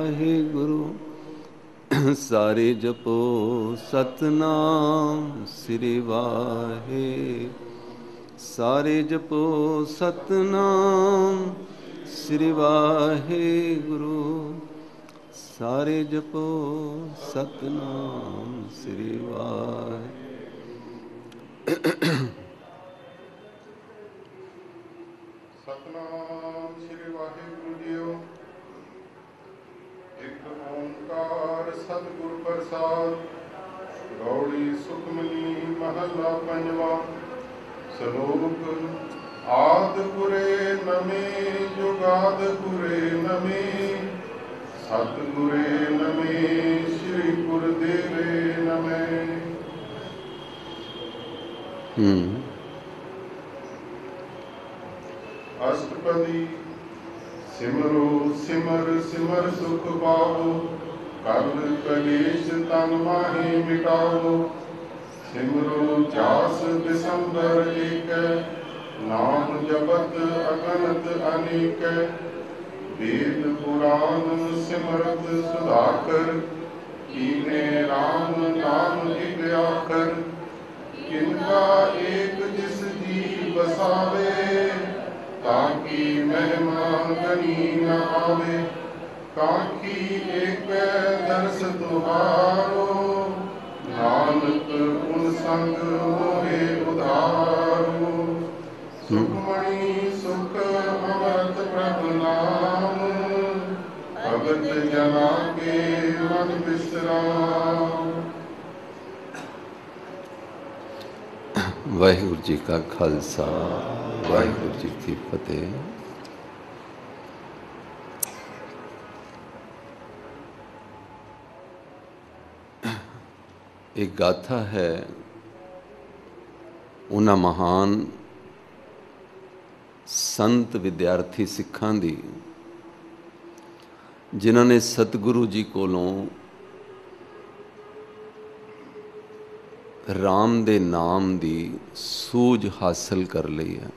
वाहिगुरु। सारे जपो सतनाम श्री वाहे। सारे जपो सतनाम श्री वाहिगुरु। सारे जपो सतनाम श्री वाहे। सतनाम श्री वाहिगुरु जीओ। एक ओंकार सतगुर प्रसाद। गौड़ी सुखमनी महला पंजवा। सलोक आद गुरे नमे जुगाद गुरे नमे। सतगुरे नमे श्री गुरुदेवे नमे। अष्टपदी सिमरो सिमर सिमर सुख पाओ। कर कलेश तन माही मिटाओ। सिमरो जास दिसंबर एक। नाम जपत अगणत अनेक। वेद पुराण सिमरत सुधाकर। कीने राम नाम एक आखर। किनका एक जिस जी बसावे। ताकि मेहमान गनी न आवे। काकी एक दर्श तुहारो। नानक उन संग मोहे उधारो। सुखमणि सुख अमृत प्रभु नाम। भगत जना के मन विश्राम। वाहिगुरु जी का खालसा वाहिगुरु जी की फतेह। एक गाथा है उन्हां महान संत विद्यार्थी सिखां दी जिन्हां ने सतगुरु जी कोलों राम दे नाम दी सूझ हासिल कर ली है।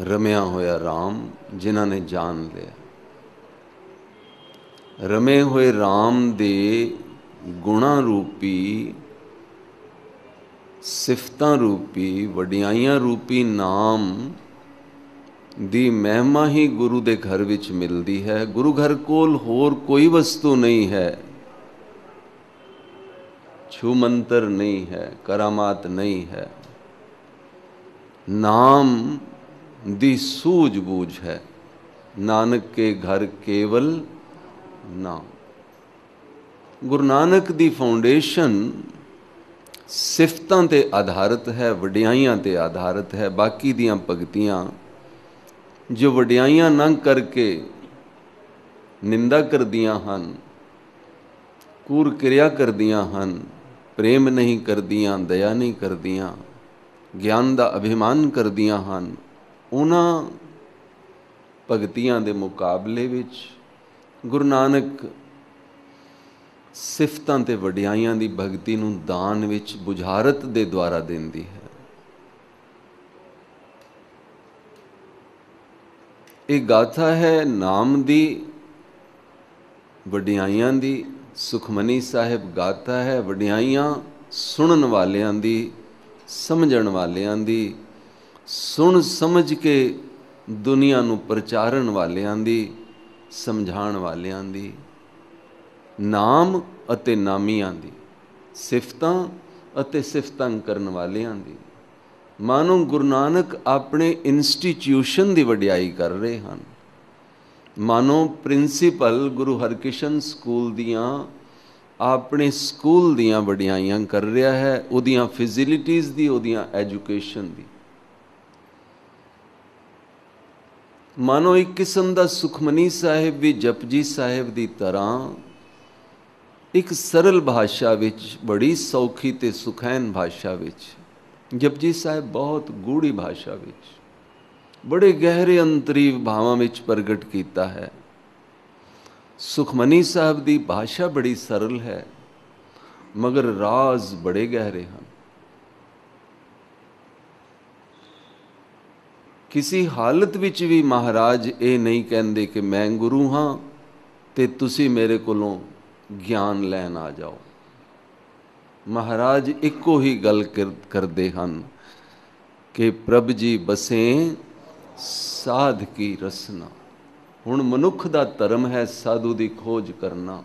रमिया होया राम जिन्हां ने जान लिया। रमे हुए राम दे गुणा रूपी सिफतां रूपी वडियाइयां रूपी नाम दी महिमा ही गुरु दे घर विच मिलदी है। गुरु घर कोल होर कोई वस्तु नहीं है। छू मंत्र नहीं है, करामात नहीं है। नाम दी सूझबूझ है। नानक के घर केवल नाम। गुरु नानक दी फाउंडेशन सिफतां ते आधारित है, वडियाइयां ते आधारित है। बाकी दियां भगतियां जो वडियाइयां ना करके निंदा करदियां हन, कूर किरिया करदियां हन, प्रेम नहीं करदियां, दया नहीं करदियां, ज्ञान दा अभिमान करदियां हन, उन्हां भगतियां दे मुकाबले विच गुरु नानक सिफतां ते वडियाइयां दी भगती नूं दान विच बुझारत दे द्वारा देंदी है। एक गाथा है नाम दी वडियाइयां दी। सुखमनी साहिब गाता है वडियाइयां सुनन वालियां दी, समझण वालियां दी, सुन समझ के दुनिया नूं प्रचारण वालियां दी, समझाण वालियां दी, नाम अते नामियां दी, सिफतां अते सिफतां करन वालियां दी। मानो गुरु नानक अपने इंस्टीट्यूशन की वडियाई कर रहे हैं। मानो प्रिंसीपल गुरु हरकिशन स्कूल दियां अपने स्कूल दियां वडियाइयां कर रहा है, उदियां फैसिलिटीज़ दी, उदियां एजुकेशन दी। मानो एक किस्म का सुखमनी साहिब भी जपजी साहिब की तरह एक सरल भाषा विच, बड़ी सौखी ते सुखैन भाषा विच, जपजी साहिब बहुत गूढ़ी भाषा विच बड़े गहरे अंतरीव भावां विच प्रगट कीता है। सुखमनी साहब की भाषा बड़ी सरल है मगर राज बड़े गहरे हैं। किसी हालत विच भी महाराज ये नहीं कहते कि मैं गुरु हाँ ਤੇ ਤੁਸੀਂ ਮੇਰੇ ਕੋਲੋਂ ਗਿਆਨ ਲੈਣ ਆ ਜਾਓ। ਮਹਾਰਾਜ ਇੱਕੋ ਹੀ ਗੱਲ ਕਰਦੇ ਹਨ ਕਿ ਪ੍ਰਭ ਜੀ ਬਸੇ ਸਾਧ ਕੀ ਰਸਨਾ। ਹੁਣ ਮਨੁੱਖ ਦਾ ਧਰਮ ਹੈ ਸਾਧੂ ਦੀ ਖੋਜ ਕਰਨਾ।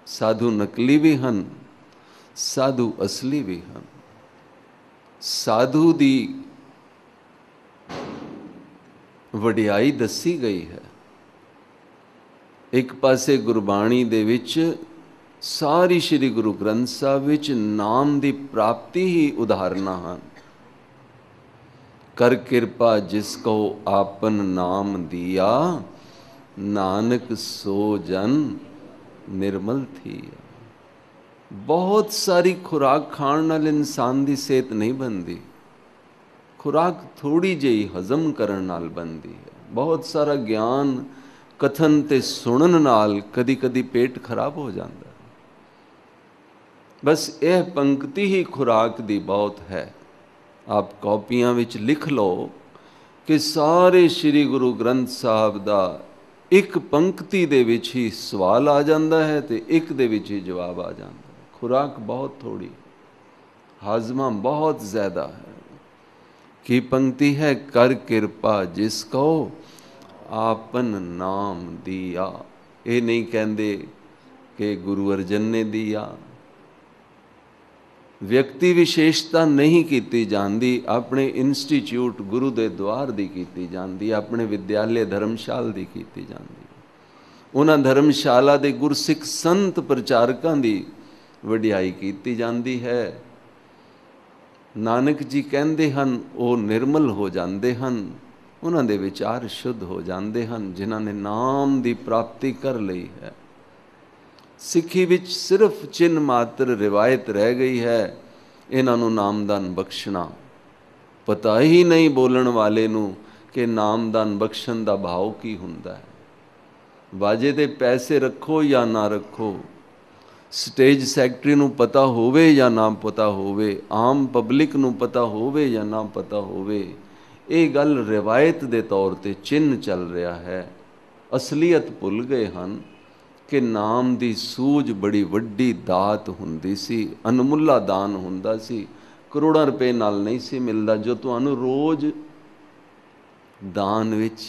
ਸਾਧੂ ਨਕਲੀ ਵੀ ਹਨ, ਸਾਧੂ ਅਸਲੀ ਵੀ ਹਨ। ਸਾਧੂ ਦੀ ਵਡਿਆਈ ਦੱਸੀ ਗਈ ਹੈ। ਇੱਕ ਪਾਸੇ ਗੁਰਬਾਣੀ ਦੇ ਵਿੱਚ ਸਾਰੀ ਸ੍ਰੀ ਗੁਰੂ ਗ੍ਰੰਥ ਸਾਹਿਬ ਵਿੱਚ ਨਾਮ ਦੀ ਪ੍ਰਾਪਤੀ ਹੀ ਉਦਾਹਰਨਾਂ ਹਨ। ਕਰ ਕਿਰਪਾ ਜਿਸ ਕੋ ਆਪਨ ਨਾਮ ਦਿਆ, ਨਾਨਕ ਸੋ ਜਨ ਨਿਰਮਲ ਥੀ। ਬਹੁਤ ਸਾਰੀ ਖੁਰਾਕ ਖਾਣ ਨਾਲ ਇਨਸਾਨ ਦੀ ਸਿਹਤ ਨਹੀਂ ਬਣਦੀ। ਖੁਰਾਕ ਥੋੜੀ ਜਿਹੀ ਹਜ਼ਮ ਕਰਨ ਨਾਲ ਬਣਦੀ ਹੈ। ਬਹੁਤ ਸਾਰਾ ਗਿਆਨ ਕਥਨ ਤੇ ਸੁਣਨ ਨਾਲ ਕਦੀ ਕਦੀ ਪੇਟ ਖਰਾਬ ਹੋ ਜਾਂਦਾ ਹੈ। ਬਸ ਇਹ ਪੰਕਤੀ ਹੀ ਖੁਰਾਕ ਦੀ ਬਹੁਤ ਹੈ। ਆਪ ਕਾਪੀਆਂ ਵਿੱਚ ਲਿਖ ਲਓ ਕਿ ਸਾਰੇ ਸ੍ਰੀ ਗੁਰੂ ਗ੍ਰੰਥ ਸਾਹਿਬ ਦਾ ਇੱਕ ਪੰਕਤੀ ਦੇ ਵਿੱਚ ਹੀ ਸਵਾਲ ਆ ਜਾਂਦਾ ਹੈ ਤੇ ਇੱਕ ਦੇ ਵਿੱਚ ਹੀ ਜਵਾਬ ਆ ਜਾਂਦਾ ਹੈ। ਖੁਰਾਕ ਬਹੁਤ ਥੋੜੀ, ਹਾਜ਼ਮਾ ਬਹੁਤ ਜ਼ਿਆਦਾ ਹੈ। ਕੀ ਪੰਕਤੀ ਹੈ? ਕਰ ਕਿਰਪਾ ਜਿਸ ਕੋ ਆਪਨ ਨਾਮ ਦਿਆ। ਇਹ ਨਹੀਂ ਕਹਿੰਦੇ ਕਿ ਗੁਰੂ ਅਰਜਨ ਨੇ ਦਿਆ। ਵਿਅਕਤੀ ਵਿਸ਼ੇਸ਼ਤਾ ਨਹੀਂ ਕੀਤੀ ਜਾਂਦੀ, ਆਪਣੇ ਇੰਸਟੀਚਿਊਟ ਗੁਰੂ ਦੇ ਦੁਆਰ ਦੀ ਕੀਤੀ ਜਾਂਦੀ, ਆਪਣੇ ਵਿਦਿਆਲੇ ਧਰਮਸ਼ਾਲਾ ਦੀ ਕੀਤੀ ਜਾਂਦੀ। ਉਹਨਾਂ ਧਰਮਸ਼ਾਲਾ ਦੇ ਗੁਰਸਿੱਖ ਸੰਤ ਪ੍ਰਚਾਰਕਾਂ ਦੀ ਵਡਿਆਈ ਕੀਤੀ ਜਾਂਦੀ ਹੈ। ਨਾਨਕ ਜੀ ਕਹਿੰਦੇ ਹਨ ਉਹ ਨਿਰਮਲ ਹੋ ਜਾਂਦੇ ਹਨ, ਉਹਨਾਂ ਦੇ ਵਿਚਾਰ ਸ਼ੁੱਧ ਹੋ ਜਾਂਦੇ ਹਨ ਜਿਨ੍ਹਾਂ ਨੇ ਨਾਮ ਦੀ ਪ੍ਰਾਪਤੀ ਕਰ ਲਈ ਹੈ। ਸਿੱਖੀ ਵਿੱਚ ਸਿਰਫ ਚਿੰਨ੍ਹ ਮਾਤਰ ਰਿਵਾਇਤ ਰਹਿ ਗਈ ਹੈ ਇਹਨਾਂ ਨੂੰ ਨਾਮਦਾਨ ਬਖਸ਼ਣਾ। ਪਤਾ ਹੀ ਨਹੀਂ ਬੋਲਣ ਵਾਲੇ ਨੂੰ ਕਿ ਨਾਮਦਾਨ ਬਖਸ਼ਣ ਦਾ ਭਾਵ ਕੀ ਹੁੰਦਾ ਹੈ। ਬਾਜੇ ਦੇ ਪੈਸੇ ਰੱਖੋ ਜਾਂ ਨਾ ਰੱਖੋ, ਸਟੇਜ ਸੈਕਟਰੀ ਨੂੰ ਪਤਾ ਹੋਵੇ ਜਾਂ ਨਾ ਪਤਾ ਹੋਵੇ, ਆਮ ਪਬਲਿਕ ਨੂੰ ਪਤਾ ਹੋਵੇ ਜਾਂ ਨਾ ਪਤਾ ਹੋਵੇ, ਇਹ ਗੱਲ ਰਿਵਾਇਤ ਦੇ ਤੌਰ ਤੇ ਚਿੰਨ੍ਹ ਚੱਲ ਰਿਹਾ ਹੈ। ਅਸਲੀਅਤ ਭੁੱਲ ਗਏ ਹਨ ਕਿ ਨਾਮ ਦੀ ਸੂਝ ਬੜੀ ਵੱਡੀ ਦਾਤ ਹੁੰਦੀ ਸੀ, ਅਨਮੁੱਲਾ ਦਾਨ ਹੁੰਦਾ ਸੀ, ਕਰੋੜਾਂ ਰੁਪਏ ਨਾਲ ਨਹੀਂ ਸੀ ਮਿਲਦਾ। ਜੋ ਤੁਹਾਨੂੰ ਰੋਜ਼ ਦਾਨ ਵਿੱਚ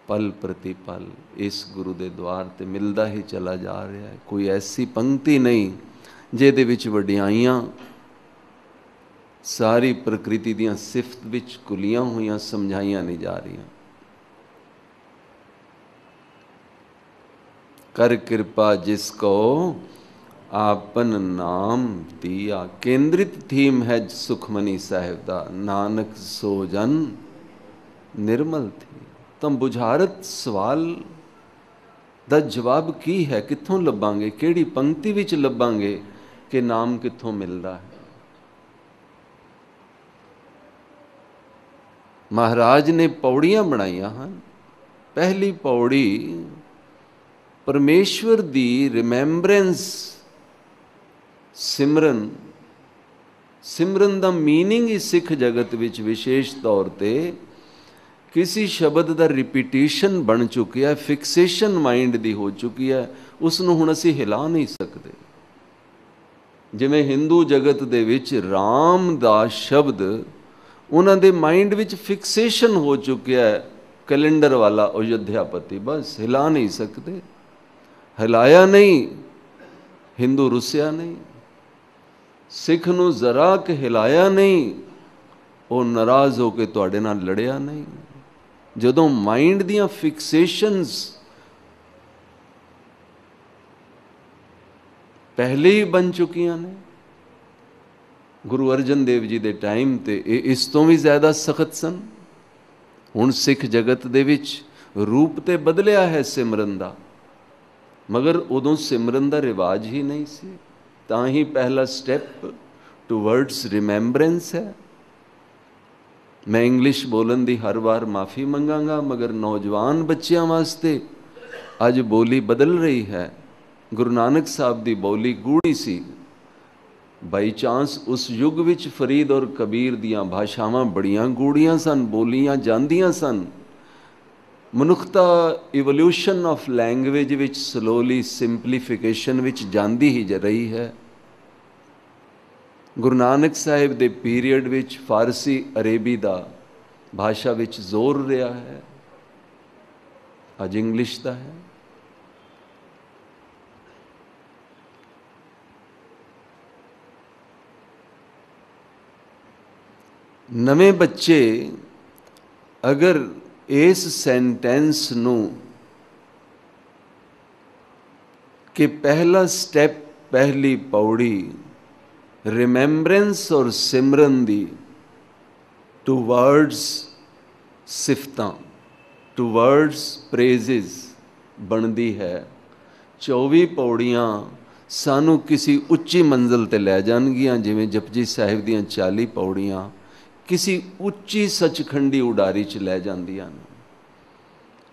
ਪਲ ਪ੍ਰਤੀ ਪਲ ਇਸ ਗੁਰੂ ਦੇ ਦੁਆਰ ਤੇ ਮਿਲਦਾ ਹੀ ਚਲਾ ਜਾ ਰਿਹਾ ਹੈ। ਕੋਈ ਐਸੀ ਪੰਕਤੀ ਨਹੀਂ ਜਿਹਦੇ ਵਿੱਚ ਵਡਿਆਈਆਂ ਸਾਰੀ ਪ੍ਰਕਿਰਤੀ ਦੀਆਂ ਸਿਫਤ ਵਿੱਚ ਕੁਲੀਆਂ ਹੋਈਆਂ ਸਮਝਾਈਆਂ ਨਹੀਂ ਜਾ ਰਹੀਆਂ। ਕਰ ਕਿਰਪਾ ਜਿਸ ਕੋ ਆਪਨ ਨਾਮ ਦਿਆ। ਕੇਂਦਰਿਤ ਥੀਮ ਹੈ ਸੁਖਮਨੀ ਸਾਹਿਬ ਦਾ, ਨਾਨਕ ਸੋ ਜਨ ਨਿਰਮਲ ਥੀ। ਤਾਂ ਬੁਝਾਰਤ ਸਵਾਲ ਦਾ ਜਵਾਬ ਕੀ ਹੈ? ਕਿੱਥੋਂ ਲੱਭਾਂਗੇ? ਕਿਹੜੀ ਪੰਕਤੀ ਵਿੱਚ ਲੱਭਾਂਗੇ ਕਿ ਨਾਮ ਕਿੱਥੋਂ ਮਿਲਦਾ ਹੈ? ਮਹਾਰਾਜ ਨੇ ਪੌੜੀਆਂ ਬਣਾਈਆਂ ਹਨ। ਪਹਿਲੀ ਪੌੜੀ ਪਰਮੇਸ਼ਵਰ ਦੀ ਰਿਮੈਂਬਰੈਂਸ, ਸਿਮਰਨ। ਸਿਮਰਨ ਦਾ ਮੀਨਿੰਗ ਹੀ ਸਿੱਖ ਜਗਤ ਵਿੱਚ ਵਿਸ਼ੇਸ਼ ਤੌਰ ਤੇ ਕਿਸੇ ਸ਼ਬਦ ਦਾ ਰਿਪੀਟੀਸ਼ਨ ਬਣ ਚੁੱਕਿਆ, ਫਿਕਸੇਸ਼ਨ ਮਾਈਂਡ ਦੀ ਹੋ ਚੁੱਕੀ ਹੈ। ਉਸ ਨੂੰ ਹੁਣ ਅਸੀਂ ਹਿਲਾ ਨਹੀਂ ਸਕਦੇ। ਜਿਵੇਂ ਹਿੰਦੂ ਜਗਤ ਦੇ ਵਿੱਚ ਰਾਮ ਦਾ ਸ਼ਬਦ ਉਹਨਾਂ ਦੇ ਮਾਈਂਡ ਵਿੱਚ ਫਿਕਸੇਸ਼ਨ ਹੋ ਚੁੱਕਿਆ ਹੈ, ਕੈਲੰਡਰ ਵਾਲਾ ਅਯੁੱਧਿਆਪਤੀ, ਬਸ ਹਿਲਾ ਨਹੀਂ ਸਕਦੇ। ਹਿਲਾਇਆ ਨਹੀਂ, ਹਿੰਦੂ ਰੁੱਸਿਆ ਨਹੀਂ। ਸਿੱਖ ਨੂੰ ਜ਼ਰਾ ਕਿ ਹਿਲਾਇਆ ਨਹੀਂ, ਉਹ ਨਾਰਾਜ਼ ਹੋ ਕੇ ਤੁਹਾਡੇ ਨਾਲ ਲੜਿਆ ਨਹੀਂ। ਜਦੋਂ ਮਾਈਂਡ ਦੀਆਂ ਫਿਕਸੇਸ਼ਨਸ ਪਹਿਲੇ ਹੀ ਬਣ ਚੁੱਕੀਆਂ ਨੇ। ਗੁਰੂ ਅਰਜਨ ਦੇਵ ਜੀ ਦੇ ਟਾਈਮ ਤੇ ਇਹ ਇਸ ਤੋਂ ਵੀ ਜ਼ਿਆਦਾ ਸਖਤ ਸਨ। ਹੁਣ ਸਿੱਖ ਜਗਤ ਦੇ ਵਿੱਚ ਰੂਪ ਤੇ ਬਦਲਿਆ ਹੈ ਸਿਮਰਨ ਦਾ, ਮਗਰ ਉਦੋਂ ਸਿਮਰਨ ਦਾ ਰਿਵਾਜ ਹੀ ਨਹੀਂ ਸੀ। ਤਾਂ ਹੀ ਪਹਿਲਾ ਸਟੈਪ ਟੂਵਰਡਸ ਰਿਮੈਂਬਰੈਂਸ ਹੈ। ਮੈਂ ਇੰਗਲਿਸ਼ ਬੋਲਣ ਦੀ ਹਰ ਵਾਰ ਮਾਫੀ ਮੰਗਾਂਗਾ, ਮਗਰ ਨੌਜਵਾਨ ਬੱਚਿਆਂ ਵਾਸਤੇ ਅੱਜ ਬੋਲੀ ਬਦਲ ਰਹੀ ਹੈ। ਗੁਰੂ ਨਾਨਕ ਸਾਹਿਬ ਦੀ ਬੋਲੀ ਗੂੜੀ ਸੀ। ਬਾਈ ਚਾਂਸ ਉਸ ਯੁੱਗ ਵਿੱਚ ਫਰੀਦ ਔਰ ਕਬੀਰ ਦੀਆਂ ਭਾਸ਼ਾਵਾਂ ਬੜੀਆਂ ਗੂੜੀਆਂ ਸਨ, ਬੋਲੀਆਂ ਜਾਂਦੀਆਂ ਸਨ। ਮਨੁੱਖਤਾ ਇਵੋਲਿਊਸ਼ਨ ਆਫ ਲੈਂਗੁਏਜ ਵਿੱਚ ਸਲੋਲੀ ਸਿੰਪਲੀਫਿਕੇਸ਼ਨ ਵਿੱਚ ਜਾਂਦੀ ਹੀ ਰਹੀ ਹੈ। ਗੁਰੂ ਨਾਨਕ ਸਾਹਿਬ ਦੇ ਪੀਰੀਅਡ ਵਿੱਚ ਫਾਰਸੀ ਅਰੇਬੀ ਦਾ ਭਾਸ਼ਾ ਵਿੱਚ ਜ਼ੋਰ ਰਿਹਾ ਹੈ, ਅੱਜ ਇੰਗਲਿਸ਼ ਦਾ ਹੈ। ਨਵੇਂ ਬੱਚੇ ਅਗਰ ਇਸ ਸੈਂਟੈਂਸ ਨੂੰ ਕਿ ਪਹਿਲਾ ਸਟੈਪ, ਪਹਿਲੀ ਪੌੜੀ ਰਿਮੈਂਬਰੈਂਸ ਔਰ ਸਿਮਰਨ ਦੀ ਟੂਵਰਡਸ ਸਿਫਤਾਂ, ਟੂਵਰਡਸ ਪ੍ਰੇਜ਼ਿਸ ਬਣਦੀ ਹੈ। 24 ਪੌੜੀਆਂ ਸਾਨੂੰ ਕਿਸੇ ਉੱਚੀ ਮੰਜ਼ਿਲ 'ਤੇ ਲੈ ਜਾਣਗੀਆਂ, ਜਿਵੇਂ ਜਪਜੀ ਸਾਹਿਬ ਦੀਆਂ 40 ਪੌੜੀਆਂ ਕਿਸੇ ਉੱਚੀ ਸੱਚਖੰਡੀ ਉਡਾਰੀ 'ਚ ਲੈ ਜਾਂਦੀਆਂ ਨੇ।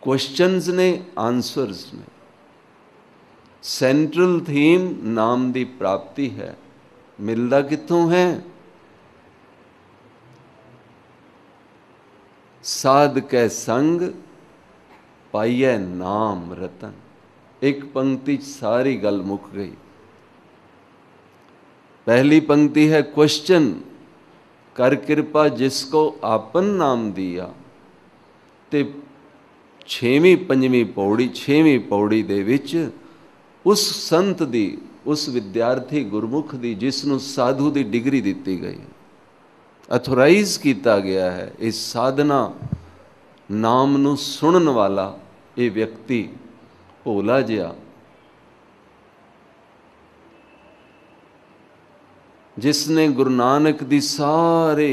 ਕੁਐਸਚਨਸ ਨੇ, ਆਨਸਰਸ ਨੇ। ਸੈਂਟਰਲ ਥੀਮ ਨਾਮ ਦੀ ਪ੍ਰਾਪਤੀ ਹੈ। ਮਿਲਦਾ ਕਿੱਥੋਂ ਹੈ? ਸਾਧ ਕੈ ਸੰਗ ਪਾਈਐ ਨਾਮ ਰਤਨ। ਇੱਕ ਪੰਕਤੀ 'ਚ ਸਾਰੀ ਗੱਲ ਮੁੱਕ ਗਈ। पहली पंक्ति है क्वेश्चन, कर कृपा जिसको आपन नाम दिया। ते छेवीं पंजवीं पौड़ी, छेवीं पौड़ी दे विच उस संत दी, उस विद्यार्थी गुरमुख दी जिसनों साधु दी डिग्री दिती गई, अथोराइज किया गया है। इस साधना नाम नूं सुनन वाला ये व्यक्ति भोला जिहा, जिसने गुरु नानक दी सारे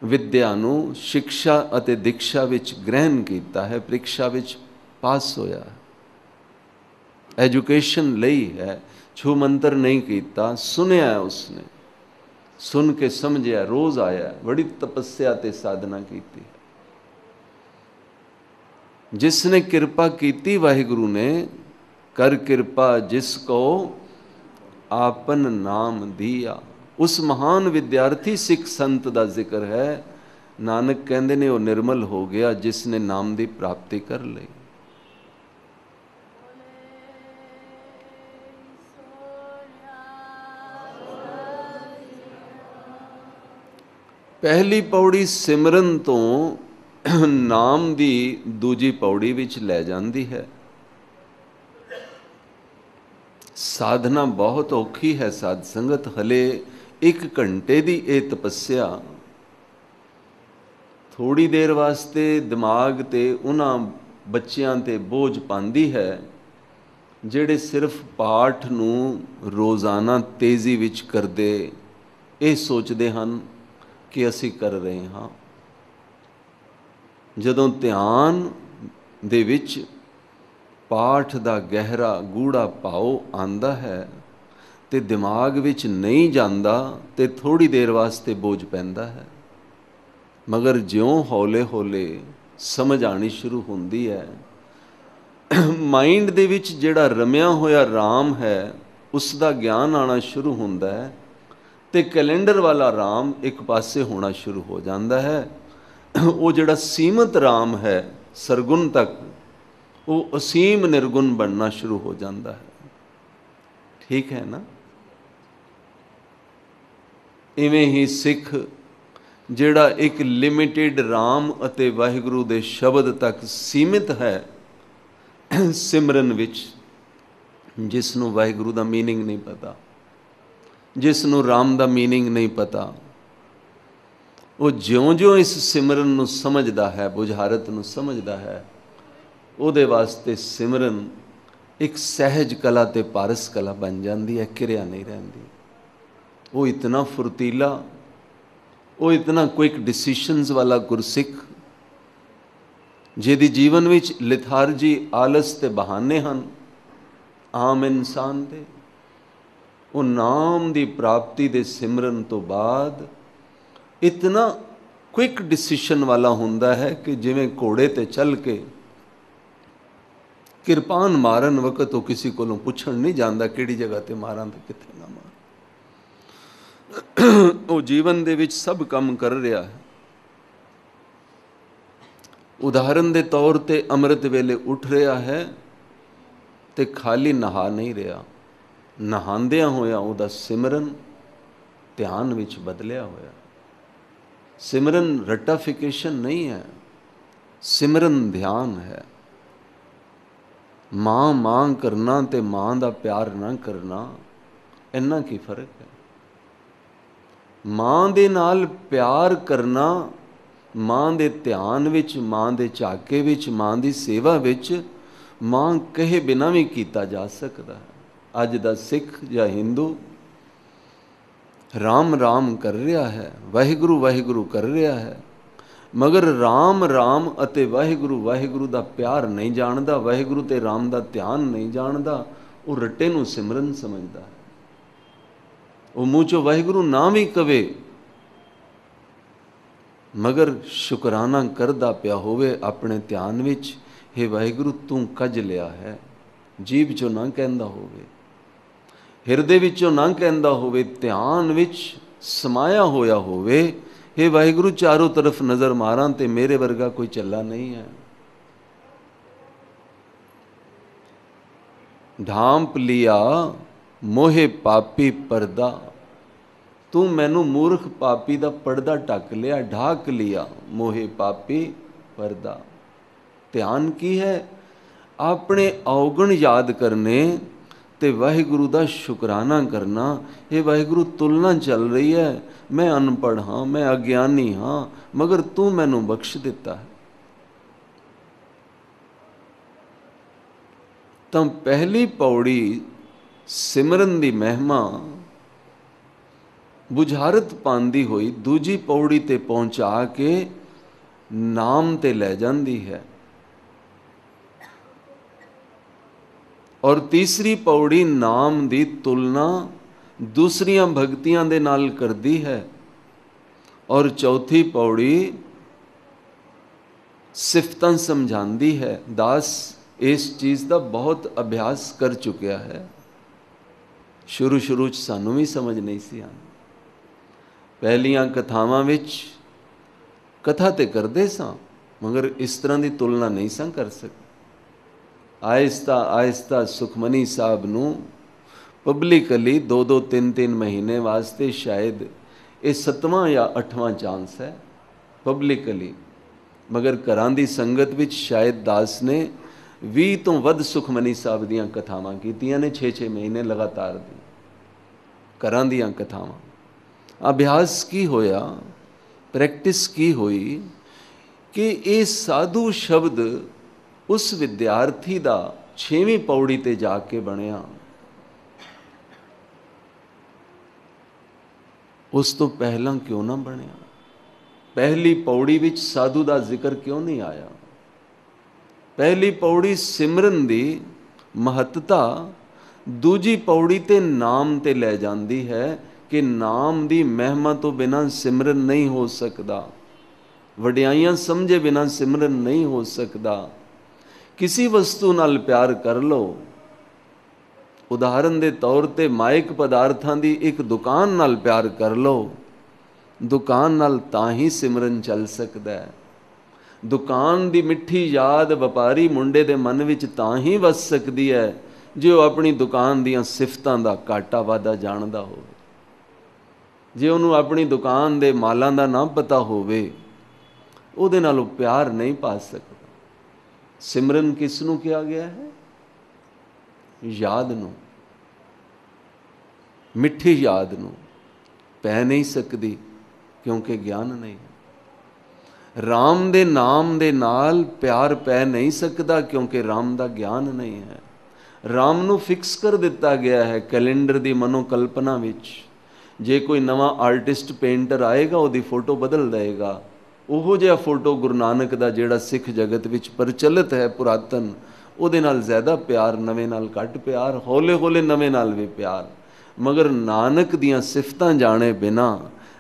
विद्या नूं शिक्षा अते दीक्षा विच ग्रहण किया है, परीक्षा विच पास होया है, एजुकेशन लई है, छू मंत्र नहीं किया, सुनिया है उसने, सुन के समझिया, रोज आया, बड़ी तपस्या ते साधना की। जिसने कृपा की वाहिगुरु ने, कर कृपा जिसको आपन नाम दिया। उस महान विद्यार्थी सिख संत का जिक्र है। नानक कहते ने वो निर्मल हो गया जिसने नाम की प्राप्ति कर ली। पहली पौड़ी सिमरन तो नाम की दूजी पौड़ी विच लै जाती है। साधना बहुत औखी है साध संगत। हले 1 घंटे की ये तपस्या थोड़ी देर वास्ते दिमाग ते उन्हां बच्चियां ते बोझ पांदी है जिहड़े सिर्फ पाठ नूं रोज़ाना तेज़ी विच करदे, ये सोचते हैं कि असी कर रहे हाँ। जदों ध्यान दे विच पाठ दा गहरा गूढ़ा भाव आंदा है ते दिमाग विच नहीं जांदा ते थोड़ी देर वास्ते बोझ पैंदा है। मगर ज्यों हौले हौले समझ आनी शुरू होंदी है, माइंड दे विच जिहड़ा रमिया होया राम है उसका ज्ञान आना शुरू होंदा है ते कैलेंडर वाला राम एक पासे होना शुरू हो जाता है। वो जिहड़ा सीमित राम है सरगुण तक, वो असीम निर्गुण बनना शुरू हो जाता है। ठीक है ना? इवें ही सिख जिहड़ा एक लिमिटेड राम अते वाहिगुरु दे शब्द तक सीमित है सिमरन विच, जिसनों वाहिगुरु दा मीनिंग नहीं पता, जिसनों राम दा मीनिंग नहीं पता, वो ज्यों ज्यों इस सिमरन नूं समझदा है, बुझारत नूं समझदा है, ਉਹਦੇ वास्ते सिमरन एक सहज कला ते पारस कला बन जाती है, किरिया नहीं रहिंदी। वो इतना फुर्तीला, वो इतना क्विक डिसीशनस वाला गुरसिख जिहदी जीवन विच लिथारजी आलस ते बहाने हैं आम इंसान दे, वो नाम दी प्राप्ति दे सिमरन तो बाद इतना क्विक डिसीशन वाला हुंदा है कि जिवें घोड़े ते चल के किरपान मारन वक्त वो किसी को पुछण नहीं जाता किहड़ी जगह ते मारां ते कित्थे ना मारां। वो जीवन दे विच सब काम कर रहा है। ਉਦਾਹਰਨ ਦੇ ਤੌਰ ਤੇ ਅੰਮ੍ਰਿਤ ਵੇਲੇ ਉੱਠ ਰਿਹਾ ਹੈ ਤੇ ਖਾਲੀ ਨਹਾ ਨਹੀਂ ਰਿਹਾ, ਨਹਾਉਂਦਿਆਂ ਹੋਇਆ ਉਹਦਾ ਸਿਮਰਨ ਧਿਆਨ ਵਿੱਚ ਬਦਲਿਆ ਹੋਇਆ। ਸਿਮਰਨ ਰਟਾਫਿਕੇਸ਼ਨ ਨਹੀਂ ਹੈ, ਸਿਮਰਨ ਧਿਆਨ ਹੈ। ਮਾਂ ਮਾਂ ਕਰਨਾ ਤੇ ਮਾਂ ਦਾ ਪਿਆਰ ਨਾ ਕਰਨਾ, ਇੰਨਾ ਕੀ ਫਰਕ ਹੈ। ਮਾਂ ਦੇ ਨਾਲ ਪਿਆਰ ਕਰਨਾ, ਮਾਂ ਦੇ ਧਿਆਨ ਵਿੱਚ, ਮਾਂ ਦੇ ਝਾਕੇ ਵਿੱਚ, ਮਾਂ ਦੀ ਸੇਵਾ ਵਿੱਚ ਮਾਂ ਕਹੇ ਬਿਨਾਂ ਵੀ ਕੀਤਾ ਜਾ ਸਕਦਾ ਹੈ। ਅੱਜ ਦਾ ਸਿੱਖ ਜਾਂ ਹਿੰਦੂ ਰਾਮ ਰਾਮ ਕਰ ਰਿਹਾ ਹੈ, ਵਾਹਿਗੁਰੂ ਵਾਹਿਗੁਰੂ ਕਰ ਰਿਹਾ ਹੈ, ਮਗਰ ਰਾਮ ਰਾਮ ਅਤੇ ਵਾਹਿਗੁਰੂ ਵਾਹਿਗੁਰੂ ਦਾ ਪਿਆਰ ਨਹੀਂ ਜਾਣਦਾ, ਵਾਹਿਗੁਰੂ ਤੇ ਰਾਮ ਦਾ ਧਿਆਨ ਨਹੀਂ ਜਾਣਦਾ। ਉਹ ਰੱਟੇ ਨੂੰ ਸਿਮਰਨ ਸਮਝਦਾ ਹੈ। ਉਹ ਮੂੰਹ ਚੋਂ ਵਾਹਿਗੁਰੂ ਨਾ ਵੀ ਕਵੇ, ਮਗਰ ਸ਼ੁਕਰਾਨਾ ਕਰਦਾ ਪਿਆ ਹੋਵੇ ਆਪਣੇ ਧਿਆਨ ਵਿੱਚ, ਹੇ ਵਾਹਿਗੁਰੂ ਤੂੰ ਕੱਜ ਲਿਆ ਹੈ। ਜੀਭ ਚੋਂ ਨਾ ਕਹਿੰਦਾ ਹੋਵੇ, ਹਿਰਦੇ ਵਿੱਚੋਂ ਨਾ ਕਹਿੰਦਾ ਹੋਵੇ, ਧਿਆਨ ਵਿੱਚ ਸਮਾਇਆ ਹੋਇਆ ਹੋਵੇ, ਹੇ ਵਾਹਿਗੁਰੂ ਚਾਰੋਂ ਤਰਫ ਨਜ਼ਰ ਮਾਰਾਂ ਤੇ ਮੇਰੇ ਵਰਗਾ ਕੋਈ ਚੱਲਾ ਨਹੀਂ ਹੈ। ਢਾਂਪ ਲਿਆ ਮੋਹੇ ਪਾਪੀ ਪਰਦਾ, ਤੂੰ ਮੈਨੂੰ ਮੂਰਖ ਪਾਪੀ ਦਾ ਪਰਦਾ ਢੱਕ ਲਿਆ, ਢਾਕ ਲਿਆ ਮੋਹੇ ਪਾਪੀ ਪਰਦਾ। ਧਿਆਨ ਕੀ ਹੈ? ਆਪਣੇ ਔਗਣ ਯਾਦ ਕਰਨੇ ਤੇ ਵਾਹਿਗੁਰੂ ਦਾ ਸ਼ੁਕਰਾਨਾ ਕਰਨਾ। ਇਹ ਵਾਹਿਗੁਰੂ ਤੁਲਨਾ ਚੱਲ ਰਹੀ ਹੈ, ਮੈਂ ਅਨਪੜ੍ਹ ਹਾਂ, ਮੈਂ ਅਗਿਆਨੀ ਹਾਂ, ਮਗਰ ਤੂੰ ਮੈਨੂੰ ਬਖਸ਼ ਦਿੱਤਾ ਹੈ। ਤਾਂ ਪਹਿਲੀ ਪੌੜੀ ਸਿਮਰਨ ਦੀ ਮਹਿਮਾ ਬੁਝਾਰਤ ਪਾਉਂਦੀ ਹੋਈ ਦੂਜੀ ਪੌੜੀ ਤੇ ਪਹੁੰਚਾ ਕੇ ਨਾਮ ਤੇ ਲੈ ਜਾਂਦੀ ਹੈ, ਔਰ ਤੀਸਰੀ ਪੌੜੀ ਨਾਮ ਦੀ ਤੁਲਨਾ ਦੂਸਰੀਆਂ ਭਗਤੀਆਂ ਦੇ ਨਾਲ ਕਰਦੀ ਹੈ, ਔਰ ਚੌਥੀ ਪੌੜੀ ਸਿਫਤਾਂ ਸਮਝਾਉਂਦੀ ਹੈ। ਦਾਸ ਇਸ ਚੀਜ਼ ਦਾ ਬਹੁਤ ਅਭਿਆਸ ਕਰ ਚੁੱਕਿਆ ਹੈ। ਸ਼ੁਰੂ 'ਚ ਸਾਨੂੰ ਵੀ ਸਮਝ ਨਹੀਂ ਸੀ ਆਉਂਦੀ। ਪਹਿਲੀਆਂ ਕਥਾਵਾਂ ਵਿੱਚ ਕਥਾ ਤੇ ਕਰਦੇ ਸਾਂ, ਮਗਰ ਇਸ ਤਰ੍ਹਾਂ ਦੀ ਤੁਲਨਾ ਨਹੀਂ ਸਾਂ ਕਰ ਸਕਦੇ। ਆਹਿਸਤਾ ਆਹਿਸਤਾ ਸੁਖਮਨੀ ਸਾਹਿਬ ਨੂੰ ਪਬਲਿਕਲੀ 2-2 3-3 ਮਹੀਨੇ ਵਾਸਤੇ, ਸ਼ਾਇਦ ਇਹ 7ਵਾਂ ਜਾਂ 8ਵਾਂ ਚਾਂਸ ਹੈ ਪਬਲਿਕਲੀ, ਮਗਰ ਘਰਾਂ ਦੀ ਸੰਗਤ ਵਿੱਚ ਸ਼ਾਇਦ ਦਾਸ ਨੇ 20 ਤੋਂ ਵੱਧ ਸੁਖਮਨੀ ਸਾਹਿਬ ਦੀਆਂ ਕਥਾਵਾਂ ਕੀਤੀਆਂ ਨੇ, 6-6 ਮਹੀਨੇ ਲਗਾਤਾਰ ਦੀ ਘਰਾਂ ਦੀਆਂ ਕਥਾਵਾਂ। ਅਭਿਆਸ ਕੀ ਹੋਇਆ, ਪ੍ਰੈਕਟਿਸ ਕੀ ਹੋਈ ਕਿ ਇਹ ਸਾਧੂ ਸ਼ਬਦ ਉਸ ਵਿਦਿਆਰਥੀ ਦਾ 6ਵੀਂ ਪੌੜੀ ਤੇ ਜਾ ਕੇ ਬਣਿਆ। ਉਸ ਤੋਂ ਪਹਿਲਾਂ ਕਿਉਂ ਨਾ ਬਣਿਆ? ਪਹਿਲੀ ਪੌੜੀ ਵਿੱਚ ਸਾਧੂ ਦਾ ਜ਼ਿਕਰ ਕਿਉਂ ਨਹੀਂ ਆਇਆ? ਪਹਿਲੀ ਪੌੜੀ ਸਿਮਰਨ ਦੀ ਮਹੱਤਤਾ ਦੂਜੀ ਪੌੜੀ ਤੇ ਨਾਮ ਤੇ ਲੈ ਜਾਂਦੀ ਹੈ ਕਿ ਨਾਮ ਦੀ ਮਹਿਮਾ ਤੋਂ ਬਿਨਾਂ ਸਿਮਰਨ ਨਹੀਂ ਹੋ ਸਕਦਾ, ਵਡਿਆਈਆਂ ਸਮਝੇ ਬਿਨਾਂ ਸਿਮਰਨ ਨਹੀਂ ਹੋ ਸਕਦਾ। ਕਿਸੇ ਵਸਤੂ ਨਾਲ ਪਿਆਰ ਕਰ ਲਓ, ਉਦਾਹਰਨ ਦੇ ਤੌਰ ਤੇ ਮਾਇਕ ਪਦਾਰਥਾਂ ਦੀ ਇੱਕ ਦੁਕਾਨ ਨਾਲ ਪਿਆਰ ਕਰ ਲਓ, ਦੁਕਾਨ ਨਾਲ ਤਾਂ ਹੀ ਸਿਮਰਨ ਚੱਲ ਸਕਦਾ ਹੈ। ਦੁਕਾਨ ਦੀ ਮਿੱਠੀ ਯਾਦ ਵਪਾਰੀ ਮੁੰਡੇ ਦੇ ਮਨ ਵਿੱਚ ਤਾਂ ਹੀ ਵਸ ਸਕਦੀ ਹੈ ਜੇ ਉਹ ਆਪਣੀ ਦੁਕਾਨ ਦੀਆਂ ਸਿਫਤਾਂ ਦਾ ਘਾਟਾ ਵਾਧਾ ਜਾਣਦਾ ਹੋਵੇ। ਜੇ ਉਹਨੂੰ ਆਪਣੀ ਦੁਕਾਨ ਦੇ ਮਾਲਾਂ ਦਾ ਨਾ ਪਤਾ ਹੋਵੇ, ਉਹਦੇ ਨਾਲ ਉਹ ਪਿਆਰ ਨਹੀਂ ਪਾ ਸਕਦਾ। ਸਿਮਰਨ ਕਿਸ ਨੂੰ ਕਿਹਾ ਗਿਆ ਹੈ? ਯਾਦ ਨੂੰ, ਮਿੱਠੀ ਯਾਦ ਨੂੰ। ਪੈ ਨਹੀਂ ਸਕਦੀ ਕਿਉਂਕਿ ਗਿਆਨ ਨਹੀਂ। ਰਾਮ ਦੇ ਨਾਮ ਦੇ ਨਾਲ ਪਿਆਰ ਪੈ ਨਹੀਂ ਸਕਦਾ ਕਿਉਂਕਿ ਰਾਮ ਦਾ ਗਿਆਨ ਨਹੀਂ ਹੈ। ਰਾਮ ਨੂੰ ਫਿਕਸ ਕਰ ਦਿੱਤਾ ਗਿਆ ਹੈ ਕੈਲੰਡਰ ਦੀ ਮਨੋਕਲਪਨਾ ਵਿੱਚ। ਜੇ ਕੋਈ ਨਵਾਂ ਆਰਟਿਸਟ ਪੇਂਟਰ ਆਏਗਾ, ਉਹਦੀ ਫੋਟੋ ਬਦਲ ਦੇਗਾ। ਉਹੋ ਜਿਹਾ ਫੋਟੋ ਗੁਰੂ ਨਾਨਕ ਦਾ ਜਿਹੜਾ ਸਿੱਖ ਜਗਤ ਵਿੱਚ ਪ੍ਰਚਲਿਤ ਹੈ ਪੁਰਾਤਨ, ਉਹਦੇ ਨਾਲ ਜ਼ਿਆਦਾ ਪਿਆਰ, ਨਵੇਂ ਨਾਲ ਘੱਟ ਪਿਆਰ, ਹੌਲੇ ਹੌਲੇ ਨਵੇਂ ਨਾਲ ਵੀ ਪਿਆਰ। ਮਗਰ ਨਾਨਕ ਦੀਆਂ ਸਿਫਤਾਂ ਜਾਣੇ ਬਿਨਾਂ,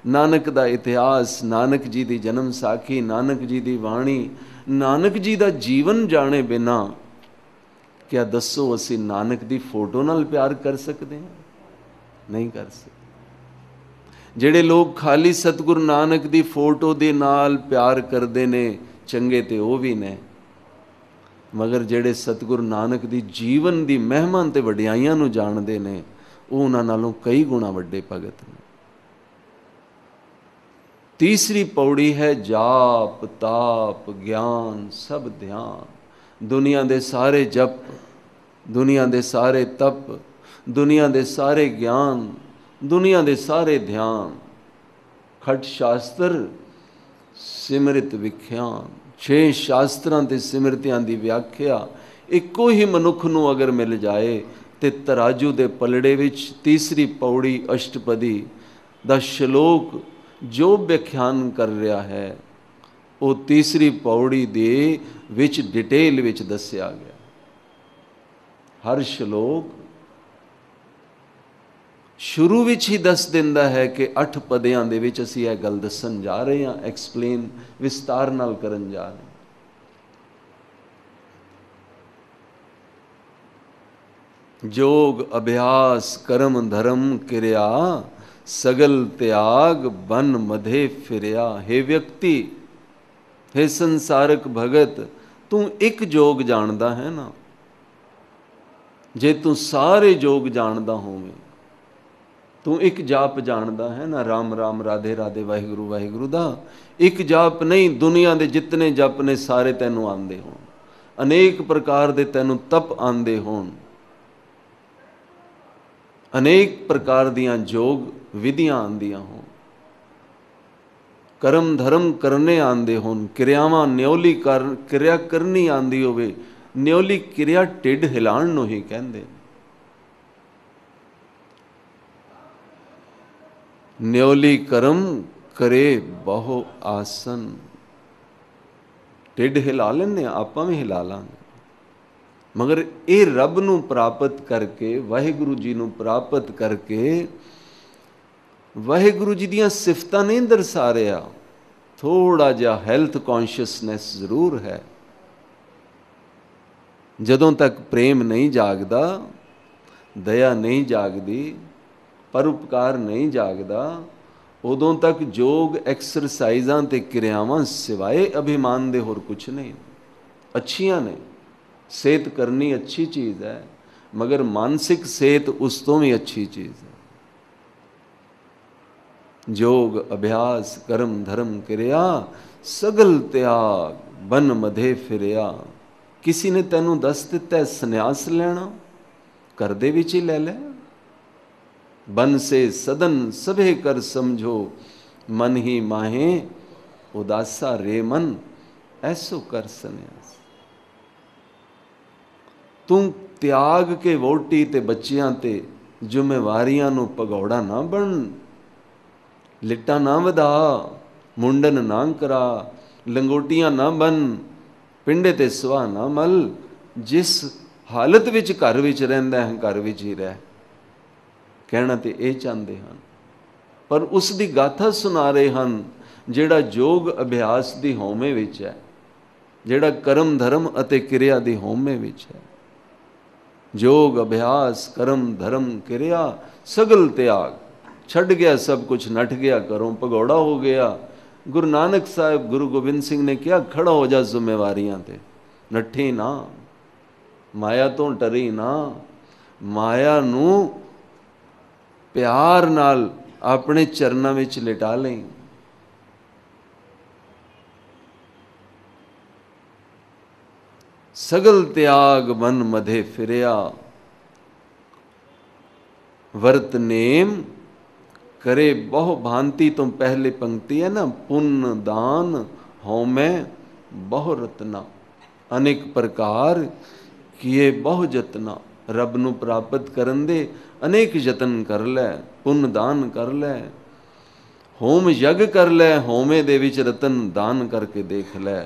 ਨਾਨਕ ਦਾ ਇਤਿਹਾਸ, ਨਾਨਕ ਜੀ ਦੀ ਜਨਮ ਸਾਖੀ, ਨਾਨਕ ਜੀ ਦੀ ਬਾਣੀ, ਨਾਨਕ ਜੀ ਦਾ ਜੀਵਨ ਜਾਣੇ ਬਿਨਾਂ, ਕਿਆ ਦੱਸੋ ਅਸੀਂ ਨਾਨਕ ਦੀ ਫੋਟੋ ਨਾਲ ਪਿਆਰ ਕਰ ਸਕਦੇ ਹਾਂ? ਨਹੀਂ ਕਰ ਸਕਦੇ। ਜਿਹੜੇ ਲੋਕ ਖਾਲੀ ਸਤਿਗੁਰੂ ਨਾਨਕ ਦੀ ਫੋਟੋ ਦੇ ਨਾਲ ਪਿਆਰ ਕਰਦੇ ਨੇ, चंगे तो वो भी ने, मगर जेड़े सतगुरु नानक दी जीवन दी महिमा ते वडियाइयां नूं जाणदे ने वो उन्हां नालों कई गुणा वड्डे भगत ने। तीसरी पौड़ी है जाप ताप ज्ञान सब ध्यान। दुनिया दे सारे जप, दुनिया दे सारे तप, दुनिया दे सारे ज्ञान, दुनिया दे सारे ध्यान, खट शास्त्र सिमरित विख्यान। 6 शास्त्रां ते सिमरतियां दी व्याख्या इक्को ही मनुख नूं अगर मिल जाए ते तराजू दे पलड़े विच तीसरी पौड़ी अष्टपदी दा श्लोक जो व्याख्यान कर रहा है वो तीसरी पौड़ी दे विच डिटेल विच दस्या गया। हर श्लोक शुरू विच ही दस दिंदा है कि 8 पदियां दे विच असीं यह गल दसन जा रहे हैं, एक्सप्लेन विस्तार नाल करन जा रहे हैं। जोग अभ्यास कर्म धर्म क्रिया सगल त्याग बन मधे फिरया। हे व्यक्ति, हे संसारक भगत, तू एक जोग जानदा है ना? जे तू सारे जोग जानदा होवे, तू एक जाप जानदा है ना, राम राम राधे राधे वाहिगुरु वाहिगुरु दा एक जाप नहीं, दुनिया दे जितने जप ने सारे तैनू आंदे होण, अनेक प्रकार दे तैनू तप आंदे होण, अनेक प्रकार दियां जोग विधियां आंदियां होण, कर्म धर्म करने आंदे होण, क्रियावां न्योली क्रिया करनी आंदी होवे। न्योली क्रिया ढिड हिलाण नूं ही कहंदे। न्योली कर्म करे बहु आसन। ढिड हिला लेने आपां भी हिला लांगे, मगर ये रब नूं प्राप्त करके, वाहिगुरु जी नूं प्राप्त करके वाहिगुरु जी दियां सिफतां नहीं दरसा रहा। थोड़ा जिहा हेल्थ कॉन्शियसनैस जरूर है। जदों तक प्रेम नहीं जागदा, दया नहीं जागदी, परोपकार नहीं जागदा, उदों तक जोग एक्सरसाइजां ते क्रियावां सिवाए अभिमान दे होर कुछ नहीं। अच्छियां ने, सेहत करनी अच्छी चीज़ है, मगर मानसिक सेहत उस तो भी अच्छी चीज़ है। जोग अभ्यास कर्म धर्म क्रिया सगल त्याग बन मधे फिरया। किसी ने तैनू दस दिता है संन्यास लेना, घर दे विच ही ले ले। बन से सदन सभे कर समझो, मन ही माहे उदासा रे मन, ऐसो कर संन्यास। तू त्याग के वोटी ते बच्चियां ते जिम्मेवारियां नू भगौड़ा ना बन, लिट्टा ना वधा, मुंडन ना करा, लंगोटियां ना बन, पिंडे ते सुहा ना मल। जिस हालत विच घर विच रहिंदा है घर विच ही रह, कहना तो ये चाहते हैं, पर उसकी गाथा सुना रहे हैं जिहड़ा जोग अभ्यास की होमे विच है, जिहड़ा कर्म धर्म अते क्रिया की होमे विच है। जोग अभ्यास कर्म धर्म क्रिया सगल त्याग, छड़ गया सब कुछ, नठ गया घरों, भगौड़ा हो गया। गुरु नानक साहब गुरु गोबिंद सिंह ने क्या, खड़ा हो जा जिम्मेवारियां ते, नठी ना, माया तो डरी ना, माया नू प्यार नाल अपने चरनां विच लिटा लें। सगल त्याग मन मधे फिरया, वर्त नेम करे बहु भांति। तो पहले पंक्ति है ना, पुण्य दान होमे बहु रत्ना, अनेक प्रकार किए बहु जतना। रब नू प्राप्त करन दे अनेक यतन कर लै, पुण्य दान कर लै, होम यज्ञ कर लै, होमे दे विच रतन दान करके देख लै।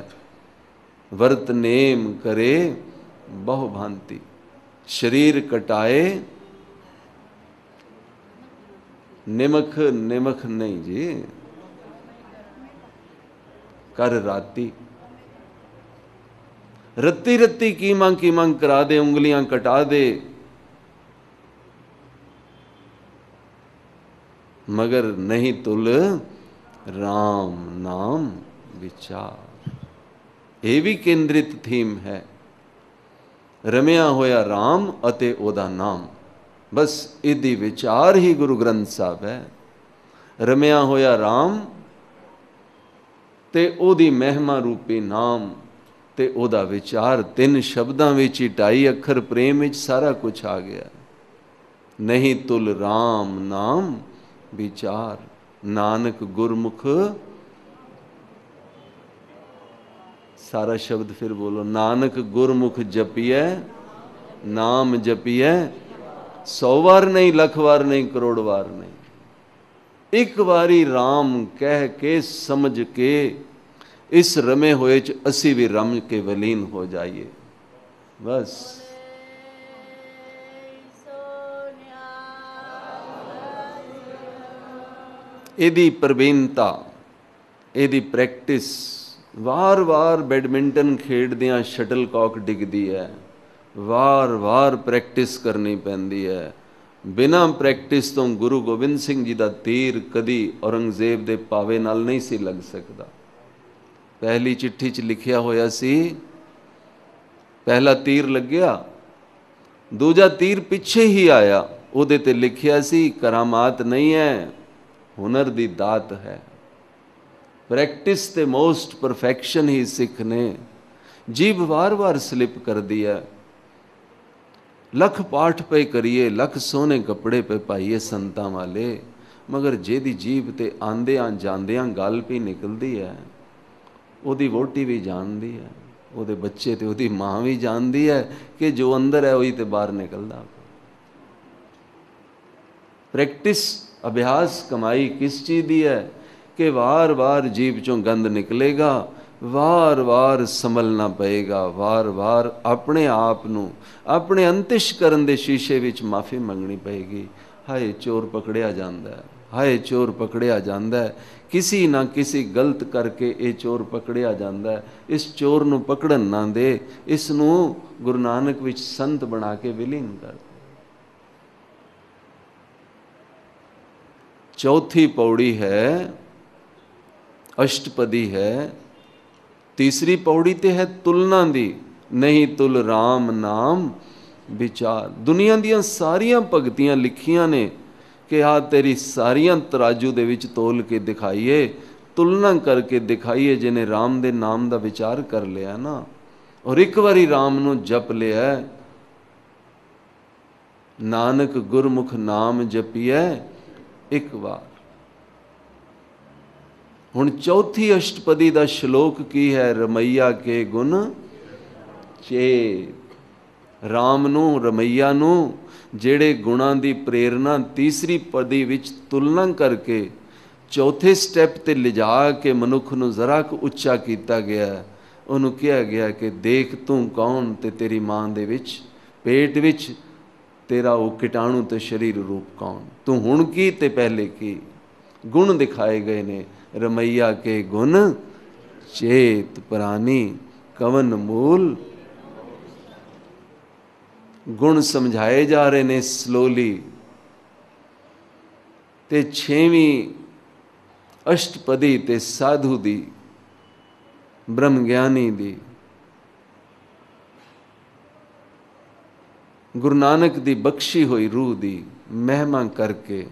वर्त नेम करे बहु भांति, शरीर कटाए निमख, निमख नहीं जी, कर राती। रत्ती रत्ती कीमा करा दे, उंगलियां कटा दे, मगर नहीं तुल राम नाम विचार। ਇਹ ਵੀ ਕੇਂਦਰਿਤ ਥੀਮ ਹੈ। ਰਮਿਆ ਹੋਇਆ ਰਾਮ ਅਤੇ ਉਹਦਾ ਨਾਮ, ਬਸ ਇਹਦੀ ਵਿਚਾਰ ਹੀ ਗੁਰੂ ਗ੍ਰੰਥ ਸਾਹਿਬ ਹੈ। ਰਮਿਆ ਹੋਇਆ ਰਾਮ ਤੇ ਉਹਦੀ ਮਹਿਮਾ ਰੂਪੀ ਨਾਮ ਤੇ ਉਹਦਾ ਵਿਚਾਰ, ਤਿੰਨ ਸ਼ਬਦਾਂ ਵਿੱਚ ਹੀ 2.5 ਅੱਖਰ ਪ੍ਰੇਮ ਵਿੱਚ ਸਾਰਾ ਕੁਝ ਆ ਗਿਆ। ਨਹੀਂ ਤੁਲ ਰਾਮ ਨਾਮ ਵਿਚਾਰ, ਨਾਨਕ ਗੁਰਮੁਖ, ਸਾਰਾ ਸ਼ਬਦ ਫਿਰ ਬੋਲੋ, ਨਾਨਕ ਗੁਰਮੁਖ ਜਪੀਐ, ਨਾਮ ਜਪੀਐ 100 ਵਾਰ ਨਹੀਂ, ਲੱਖ ਵਾਰ ਨਹੀਂ, ਕਰੋੜ ਵਾਰ ਨਹੀਂ, ਇੱਕ ਵਾਰੀ ਰਾਮ ਕਹਿ ਕੇ ਸਮਝ ਕੇ ਇਸ ਰਮੇ ਹੋਏ ਚ ਅਸੀਂ ਵੀ ਰਮ ਕੇ ਵਲੀਨ ਹੋ ਜਾਈਏ। ਬਸ ਇਹਦੀ ਪ੍ਰਵੀਨਤਾ, ਇਹਦੀ ਪ੍ਰੈਕਟਿਸ, ਵਾਰ-ਵਾਰ ਬੈਡਮਿੰਟਨ ਖੇਡਦਿਆਂ ਸ਼ਟਲਕੌਕ ਡਿੱਗਦੀ ਹੈ, ਵਾਰ-ਵਾਰ ਪ੍ਰੈਕਟਿਸ ਕਰਨੀ ਪੈਂਦੀ ਹੈ। ਬਿਨਾਂ ਪ੍ਰੈਕਟਿਸ ਤੋਂ ਗੁਰੂ ਗੋਬਿੰਦ ਸਿੰਘ ਜੀ ਦਾ ਤੀਰ ਕਦੀ ਔਰੰਗਜ਼ੇਬ ਦੇ ਪਾਵੇ ਨਾਲ ਨਹੀਂ ਸੀ ਲੱਗ ਸਕਦਾ। ਪਹਿਲੀ ਚਿੱਠੀ 'ਚ ਲਿਖਿਆ ਹੋਇਆ ਸੀ, ਪਹਿਲਾ ਤੀਰ ਲੱਗਿਆ, ਦੂਜਾ ਤੀਰ ਪਿੱਛੇ ਹੀ ਆਇਆ, ਉਹਦੇ ਤੇ ਲਿਖਿਆ ਸੀ ਕਰਾਮਾਤ ਨਹੀਂ ਹੈ, ਹੁਨਰ ਦੀ ਦਾਤ ਹੈ। ਪ੍ਰੈਕਟਿਸ ਤੇ ਮੋਸਟ ਪਰਫੈਕਸ਼ਨ ਹੀ ਸਿੱਖ ਨੇ। ਜੀਭ ਵਾਰ-ਵਾਰ ਸਲਿਪ ਕਰਦੀ ਹੈ। ਲੱਖ ਪਾਠ ਪਏ ਕਰੀਏ, ਲੱਖ ਸੋਹਣੇ ਕੱਪੜੇ ਪਏ ਪਾਈਏ ਸੰਤਾਂ ਵਾਲੇ, ਮਗਰ ਜਿਹਦੀ ਜੀਭ ਤੇ ਆਂਦਿਆਂ ਜਾਂਦਿਆਂ ਗੱਲ ਵੀ ਨਿਕਲਦੀ ਹੈ, ਉਹਦੀ ਵੋਟੀ ਵੀ ਜਾਣਦੀ ਹੈ, ਉਹਦੇ ਬੱਚੇ ਤੇ ਉਹਦੀ ਮਾਂ ਵੀ ਜਾਣਦੀ ਹੈ ਕਿ ਜੋ ਅੰਦਰ ਹੈ ਉਹੀ ਤੇ ਬਾਹਰ ਨਿਕਲਦਾ। ਪ੍ਰੈਕਟਿਸ, ਅਭਿਆਸ, ਕਮਾਈ ਕਿਸ ਚੀਜ਼ ਦੀ ਹੈ ਕਿ ਵਾਰ-ਵਾਰ ਜੀਭ ਚੋਂ ਗੰਦ ਨਿਕਲੇਗਾ, ਵਾਰ-ਵਾਰ ਸੰਭਲਣਾ ਪਏਗਾ, ਵਾਰ-ਵਾਰ ਆਪਣੇ ਆਪ ਨੂੰ ਆਪਣੇ ਅੰਤਿਸ਼ਕਰਨ ਦੇ ਸ਼ੀਸ਼ੇ ਵਿੱਚ ਮਾਫੀ ਮੰਗਣੀ ਪਏਗੀ। ਹਾਏ ਚੋਰ ਪਕੜਿਆ ਜਾਂਦਾ, ਹਾਏ ਚੋਰ ਪਕੜਿਆ ਜਾਂਦਾ, ਕਿਸੀ ਨਾ ਕਿਸੀ ਗਲਤ ਕਰਕੇ ਇਹ ਚੋਰ ਪਕੜਿਆ ਜਾਂਦਾ। ਇਸ ਚੋਰ ਨੂੰ ਪਕੜਨ ਨਾ ਦੇ, ਇਸ ਨੂੰ ਗੁਰੂ ਨਾਨਕ ਵਿੱਚ ਸੰਤ ਬਣਾ ਕੇ ਵਿਲੀਨ ਕਰ। ਚੌਥੀ ਪੌੜੀ ਹੈ, ਅਸ਼ਟਪਦੀ ਹੈ। ਤੀਸਰੀ ਪੌੜੀ ਤੇ ਹੈ ਤੁਲਨਾ ਦੀ, ਨਹੀਂ ਤੁਲ ਰਾਮ ਨਾਮ ਵਿਚਾਰ। ਦੁਨੀਆ ਦੀਆਂ ਸਾਰੀਆਂ ਭਗਤੀਆਂ ਲਿਖੀਆਂ ਨੇ ਕਿ ਆਹ ਤੇਰੀ ਸਾਰੀਆਂ ਤਰਾਜੂ ਦੇ ਵਿੱਚ ਤੋਲ ਕੇ ਦਿਖਾਈਏ, ਤੁਲਨਾ ਕਰਕੇ ਦਿਖਾਈਏ। ਜਿਹਨੇ ਰਾਮ ਦੇ ਨਾਮ ਦਾ ਵਿਚਾਰ ਕਰ ਲਿਆ ਨਾ, ਔਰ ਇੱਕ ਵਾਰੀ ਰਾਮ ਨੂੰ ਜਪ ਲਿਆ, ਨਾਨਕ ਗੁਰਮੁਖ ਨਾਮ ਜਪੀਐ ਇੱਕ ਵਾਰ। ਹੁਣ ਚੌਥੀ ਅਸ਼ਟਪਦੀ ਦਾ ਸ਼ਲੋਕ ਕੀ ਹੈ? ਰਮਈਆ ਕੇ ਗੁਣ ਚੇਤ। ਰਾਮ ਨੂੰ, ਰਮਈਆ ਨੂੰ ਜਿਹੜੇ ਗੁਣਾਂ ਦੀ ਪ੍ਰੇਰਨਾ ਤੀਸਰੀ ਪਦੀ ਵਿੱਚ ਤੁਲਨਾ ਕਰਕੇ ਚੌਥੇ ਸਟੈਪ ਤੇ ਲਿਜਾ ਕੇ ਮਨੁੱਖ ਨੂੰ ਜ਼ਰਾ ਕੁ ਉੱਚਾ ਕੀਤਾ ਗਿਆ, ਉਹਨੂੰ ਕਿਹਾ ਗਿਆ ਕਿ ਦੇਖ ਤੂੰ ਕੌਣ ਤੇ ਤੇਰੀ ਮਾਂ ਦੇ ਵਿੱਚ ਪੇਟ ਵਿੱਚ ਤੇਰਾ ਉਹ ਕੀਟਾਣੂ ਤੇ ਸਰੀਰ ਰੂਪ ਕੌਣ, ਤੂੰ ਹੁਣ ਕੀ ਤੇ ਪਹਿਲੇ ਕੀ। ਗੁਣ ਦਿਖਾਏ ਗਏ ਨੇ। ਰਮਈਆ ਕੇ ਗੁਣ ਚੇਤ ਪ੍ਰਾਨੀ ਕਵਨ ਮੂਲ। ਗੁਣ ਸਮਝਾਏ ਜਾ ਰਹੇ ਨੇ ਸਲੋਲੀ। ਤੇ ਛੇਵੀਂ ਅਸ਼ਟਪਦੀ ਤੇ ਸਾਧੂ ਦੀ, ਬ੍ਰਹਮ ਗਿਆਨੀ ਦੀ, ਗੁਰੂ ਨਾਨਕ ਦੀ ਬਖਸ਼ੀ ਹੋਈ ਰੂਹ ਦੀ ਮਹਿਮਾ ਕਰਕੇ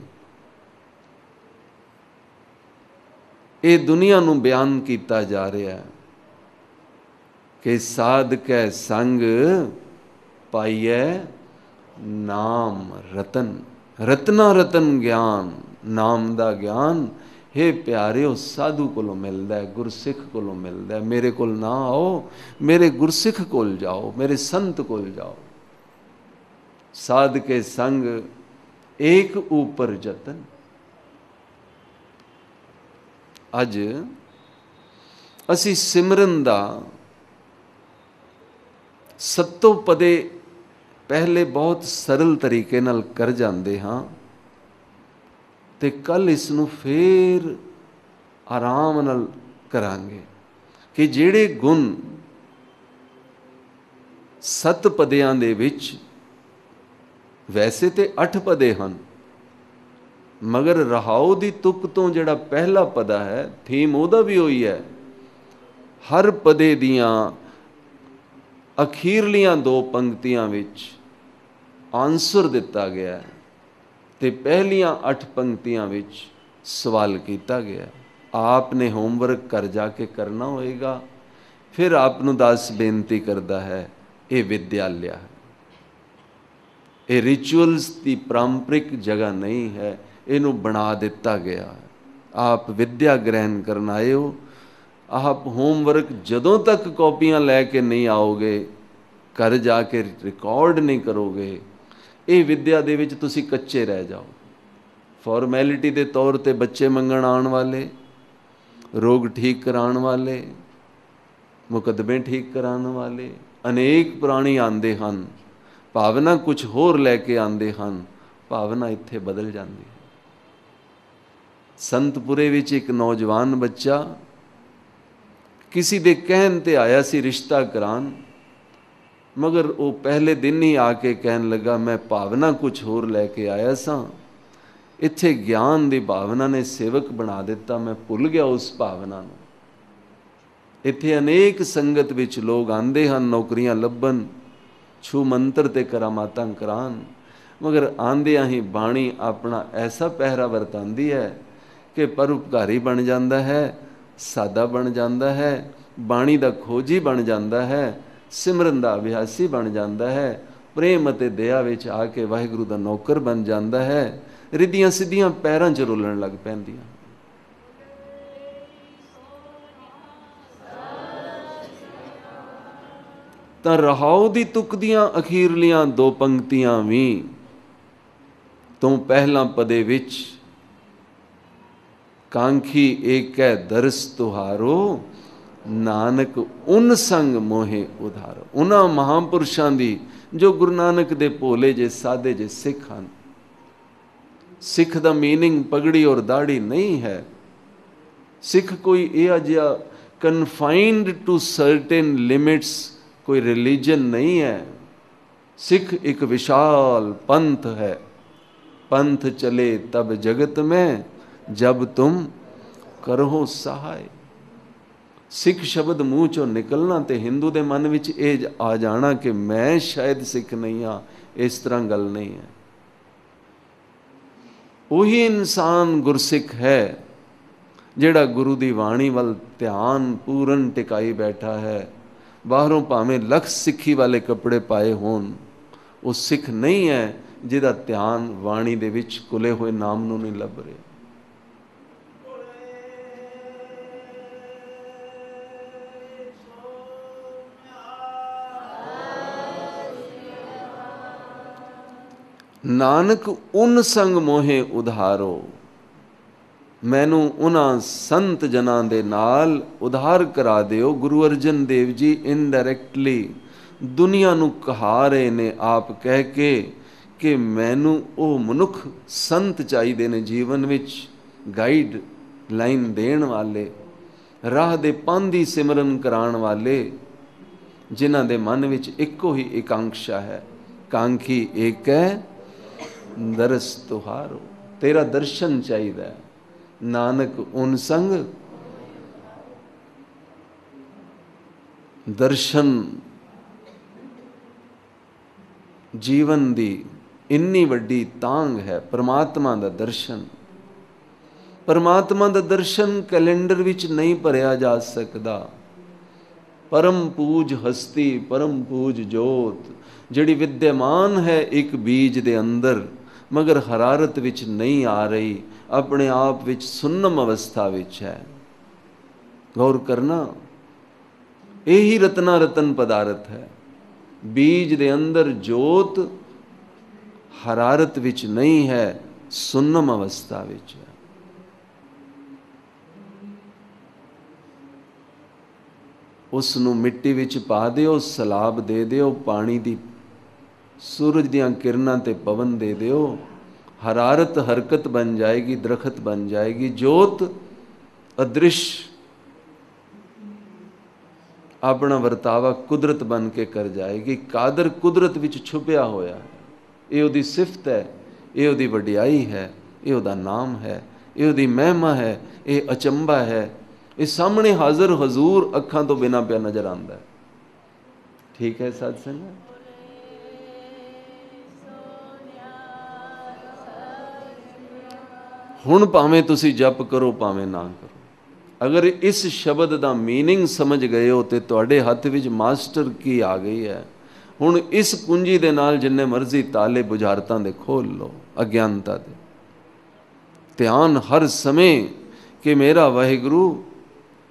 ਇਹ ਦੁਨੀਆ ਨੂੰ ਬਿਆਨ ਕੀਤਾ ਜਾ ਰਿਹਾ ਹੈ ਕਿ ਸਾਧ ਕੈ ਸੰਗ ਪਾਈਐ ਨਾਮ ਰਤਨ। ਰਤਨਾ ਰਤਨ ਗਿਆਨ, ਨਾਮ ਦਾ ਗਿਆਨ हे ਪਿਆਰਿਓ ਸਾਧੂ ਕੋਲੋਂ ਮਿਲਦਾ ਹੈ, ਗੁਰਸਿੱਖ ਕੋਲੋਂ ਮਿਲਦਾ ਹੈ। ਮੇਰੇ ਕੋਲ ਨਾ ਆਓ, ਮੇਰੇ ਗੁਰਸਿੱਖ ਕੋਲ ਜਾਓ, ਮੇਰੇ ਸੰਤ ਕੋਲ ਜਾਓ। ਸਾਧ ਕੇ ਸੰਗ ਏਕ ਊਪਰ ਜਤਨ। ਅੱਜ ਅਸੀਂ ਸਿਮਰਨ ਦਾ ਸੱਤੋਂ ਪਦੇ ਪਹਿਲੇ ਬਹੁਤ ਸਰਲ ਤਰੀਕੇ ਨਾਲ ਕਰ ਜਾਂਦੇ ਹਾਂ, ਤੇ ਕੱਲ ਇਸ ਨੂੰ ਫੇਰ ਆਰਾਮ ਨਾਲ ਕਰਾਂਗੇ ਕਿ ਜਿਹੜੇ ਗੁਣ ਸੱਤ ਪਦਿਆਂ ਦੇ ਵਿੱਚ ਵੈਸੇ ਤੇ 8 ਪਦੇ ਹਨ, ਮਗਰ ਰਹਾਉ ਦੀ ਤੁਕ ਤੋਂ ਜਿਹੜਾ ਪਹਿਲਾ ਪਦਾ ਹੈ, ਥੀਮ ਉਹਦਾ ਵੀ ਉਹੀ ਹੈ हर पदे दियां अखीरलियां 2 पंक्तियां विच आंसर दिता गया है ते पहलियां 8 पंक्तियां विच सवाल किया गया। आपने होमवर्क कर जाके करना होएगा। फिर आपनू दास बेनती करता है, ये विद्यालय है, ये रिचुअल्स की पारंपरिक जगह नहीं है, इनू बना दिता गया है। आप विद्या ग्रहण करना आए हो। आप होमवर्क जदों तक कॉपियां लैके नहीं आओगे, घर जाके रिकॉर्ड नहीं करोगे, ये विद्या दे विच तुसी कच्चे रह जाओ। फॉर्मैलिटी के तौर पर बच्चे मंगण आने वाले, रोग ठीक कराने वाले, मुकदमे ठीक कराने वाले अनेक प्राणी आते हैं। भावना कुछ होर लैके आते हैं, भावना इत्थे बदल जाती है। संतपुरे विच एक नौजवान बच्चा किसी दे कहन ते आया सी रिश्ता करान, मगर वो पहले दिन ही आके कहन लगा मैं भावना कुछ होर लैके आया सा, इत्थे ज्ञान दी भावना ने सेवक बना दिता, मैं भुल गया उस भावना नूं। इत्थे अनेक संगत विच लोग आंदे हैं नौकरियां लभन, छू मंत्र ते करामातां करान, मगर आंदियां ही बाणी अपना ऐसा पहरा वरतांदी है कि परोपकारी बन जाता है, सादा बन जाता है, बाणी दा खोजी बन जाता है, सिमरन दा अभ्यासी बन जाता है, प्रेम अते दया विच आके वाहिगुरू दा नौकर बन जाता है, रिद्धियां सिद्धियां पैरां च रोलण लग पैंदियां। तां रहाओ दी तुक दियां अखीरलियां 2 पंक्तियां भी तो पहला पदे विच कांखी एक है दरस तुहारो, नानक उन संग मोहे उधारो। उन्हां महापुरुषां दी जो गुरु नानक दे भोले जे सादे जे सिख हैं। सिख दा मीनिंग पगड़ी और दाढ़ी नहीं है। सिख कोई इहा जिहा कन्फाइंड टू सर्टेन लिमिट्स कोई रिलीजन नहीं है। सिख एक विशाल पंथ है। पंथ चले तब जगत में, जब तुम करो सहाय। सिख शब्द मूँह चों निकलना तो हिंदू के मन में ये आ जाना कि मैं शायद सिख नहीं हाँ, इस तरह गल नहीं है। वही इंसान गुरसिख है जिहड़ा गुरु की वाणी वाल ध्यान पूरन टिकाई बैठा है। बाहरों भावें लख सिक्खी वाले कपड़े पाए होन, वो सिख नहीं है जिहदा ध्यान वाणी दे विच कुले हुए नाम नूं नहीं लभ रहे। नानक उन संग मोहे उधारो, मैनू उन्हां संत जनां दे नाल उधार करा दिओ। गुरु अर्जन देव जी इनडायरैक्टली दुनिया नू कहा रहे ने आप कह के कि मैनू वो मनुख संत चाहिए ने जीवन विच गाइड लाइन देण वाले, राह दे पांधी सिमरन कराण वाले, जिन्हां दे मन विच इक्को ही एकांक्षा है, कांखी एक है दरस तुहारो, तेरा दर्शन चाहिए। नानक उन संग दर्शन जीवन दी इन्नी वड्डी तांग है। परमात्मा दा दर्शन, परमात्मा दा दर्शन कैलेंडर विच नहीं भरिया जा सकदा। परम पूज हस्ती, परम पूज जोत जिहड़ी विद्यमान है एक बीज दे अंदर, मगर हरारत विच नहीं आ रही, अपने आप विच सुन्नम अवस्था विच है। गौर करना, यही रत्ना रतन पदार्थ है। बीज दे अंदर जोत हरारत विच नहीं है, सुन्नम अवस्था विच है। उसनू मिट्टी विच पा दिओ, सलाब दे दिओ, पानी दी सूरज दियां किरणां ते पवन दे दिओ, हरारत हरकत बन जाएगी, दरखत बन जाएगी। जोत अदृश्य अपना वर्तावा कुदरत बन के कर जाएगी। कादर कुदरत विच छुपिया होया है। ये उहदी सिफत है, ये उहदी वडियाई है, ये उहदा नाम है, ये उहदी महिमा है, ये अचंबा है, ਇਹ ਸਾਹਮਣੇ ਹਾਜ਼ਰ ਹਜ਼ੂਰ ਅੱਖਾਂ ਤੋਂ ਬਿਨਾਂ ਪਿਆ ਨਜ਼ਰ ਆਉਂਦਾ ਹੈ। ਠੀਕ ਹੈ ਸਾਧ ਸੰਗਤ। ਹੁਣ ਭਾਵੇਂ ਤੁਸੀਂ ਜਪ ਕਰੋ ਭਾਵੇਂ ਨਾ ਕਰੋ, ਅਗਰ ਇਸ ਸ਼ਬਦ ਦਾ ਮੀਨਿੰਗ ਸਮਝ ਗਏ ਹੋ ਤੇ ਤੁਹਾਡੇ ਹੱਥ ਵਿੱਚ ਮਾਸਟਰ ਕੀ ਆ ਗਈ ਹੈ। ਹੁਣ ਇਸ ਕੁੰਜੀ ਦੇ ਨਾਲ ਜਿੰਨੇ ਮਰਜ਼ੀ ਤਾਲੇ ਬੁਝਾਰਤਾਂ ਦੇ ਖੋਲ ਲਓ, ਅਗਿਆਨਤਾ ਦੇ। ਧਿਆਨ ਹਰ ਸਮੇਂ ਕਿ ਮੇਰਾ ਵਾਹਿਗੁਰੂ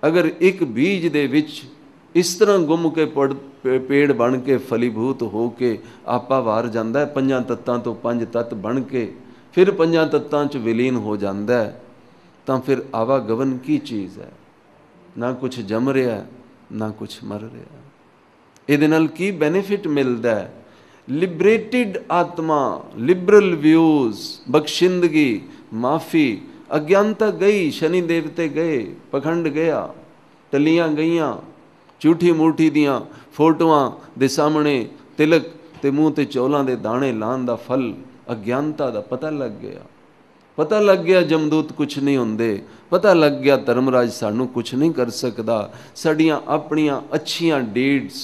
ਅਗਰ ਇੱਕ ਬੀਜ ਦੇ ਵਿੱਚ ਇਸ ਤਰ੍ਹਾਂ ਗੁੰਮ ਕੇ ਪੇੜ ਬਣ ਕੇ ਫਲੀਭੂਤ ਹੋ ਕੇ ਆਪਾ ਵਾਰ ਜਾਂਦਾ ਹੈ, ਪੰਜਾਂ ਤੱਤਾਂ ਤੋਂ ਪੰਜ ਤੱਤ ਬਣ ਕੇ ਫਿਰ ਪੰਜਾਂ ਤੱਤਾਂ 'ਚ ਵਿਲੀਨ ਹੋ ਜਾਂਦਾ ਹੈ, ਤਾਂ ਫਿਰ ਆਵਾਗਮਨ ਕੀ ਚੀਜ਼ ਹੈ? ਨਾ ਕੁਛ ਜੰਮ ਰਿਹਾ ਨਾ ਕੁਛ ਮਰ ਰਿਹਾ। ਇਹਦੇ ਨਾਲ ਕੀ ਬੈਨੀਫਿਟ ਮਿਲਦਾ ਹੈ? ਲਿਬਰੇਟਿਡ ਆਤਮਾ, ਲਿਬਰਲ ਵਿਊਜ਼, ਬਖਸ਼ਿੰਦਗੀ, ਮਾਫੀ, ਅਗਿਆਨਤਾ ਗਈ, ਸ਼ਨੀ ਦੇਵਤੇ ਗਏ, ਪਖੰਡ ਗਿਆ, ਟੱਲੀਆਂ ਗਈਆਂ, ਝੂਠੀ ਮੂਠੀ ਦੀਆਂ ਫੋਟੋਆਂ ਦੇ ਸਾਹਮਣੇ ਤਿਲਕ ਤੇ ਮੂੰਹ ਤੇ ਚੌਲਾਂ ਦੇ ਦਾਣੇ ਲਾਉਣ ਦਾ ਫਲ ਅਗਿਆਨਤਾ ਦਾ ਪਤਾ ਲੱਗ ਗਿਆ। ਪਤਾ ਲੱਗ ਗਿਆ ਜਮਦੂਤ ਕੁਛ ਨਹੀਂ ਹੁੰਦੇ, ਪਤਾ ਲੱਗ ਗਿਆ ਧਰਮਰਾਜ ਸਾਨੂੰ ਕੁਛ ਨਹੀਂ ਕਰ ਸਕਦਾ। ਸਾਡੀਆਂ ਆਪਣੀਆਂ ਅੱਛੀਆਂ ਡੀਡਸ,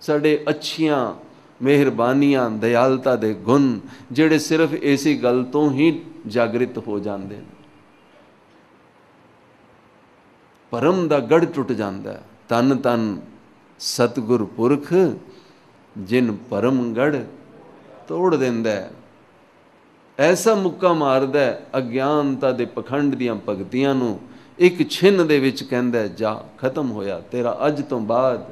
ਸਾਡੇ ਅੱਛੀਆਂ ਮਿਹਰਬਾਨੀਆਂ, ਦਇਆਲਤਾ ਦੇ ਗੁਣ ਜਿਹੜੇ ਸਿਰਫ ਇਸੇ ਗੱਲ ਤੋਂ ਹੀ ਜਾਗਰਿਤ ਹੋ ਜਾਂਦੇ ਨੇ। ਭਰਮ ਦਾ ਗੜ ਟੁੱਟ ਜਾਂਦਾ। ਤਨ ਤਨ ਸਤਿਗੁਰ ਪੁਰਖ ਜਿਨ ਭਰਮ ਗੜ ਤੋੜ ਦਿੰਦਾ, ਐਸਾ ਮੁੱਕਾ ਮਾਰਦਾ ਅਗਿਆਨਤਾ ਦੇ ਪਖੰਡ ਦੀਆਂ ਭਗਤੀਆਂ ਨੂੰ। ਇੱਕ ਛਿੰਨ ਦੇ ਵਿੱਚ ਕਹਿੰਦਾ ਜਾ ਖਤਮ ਹੋਇਆ ਤੇਰਾ। ਅੱਜ ਤੋਂ ਬਾਅਦ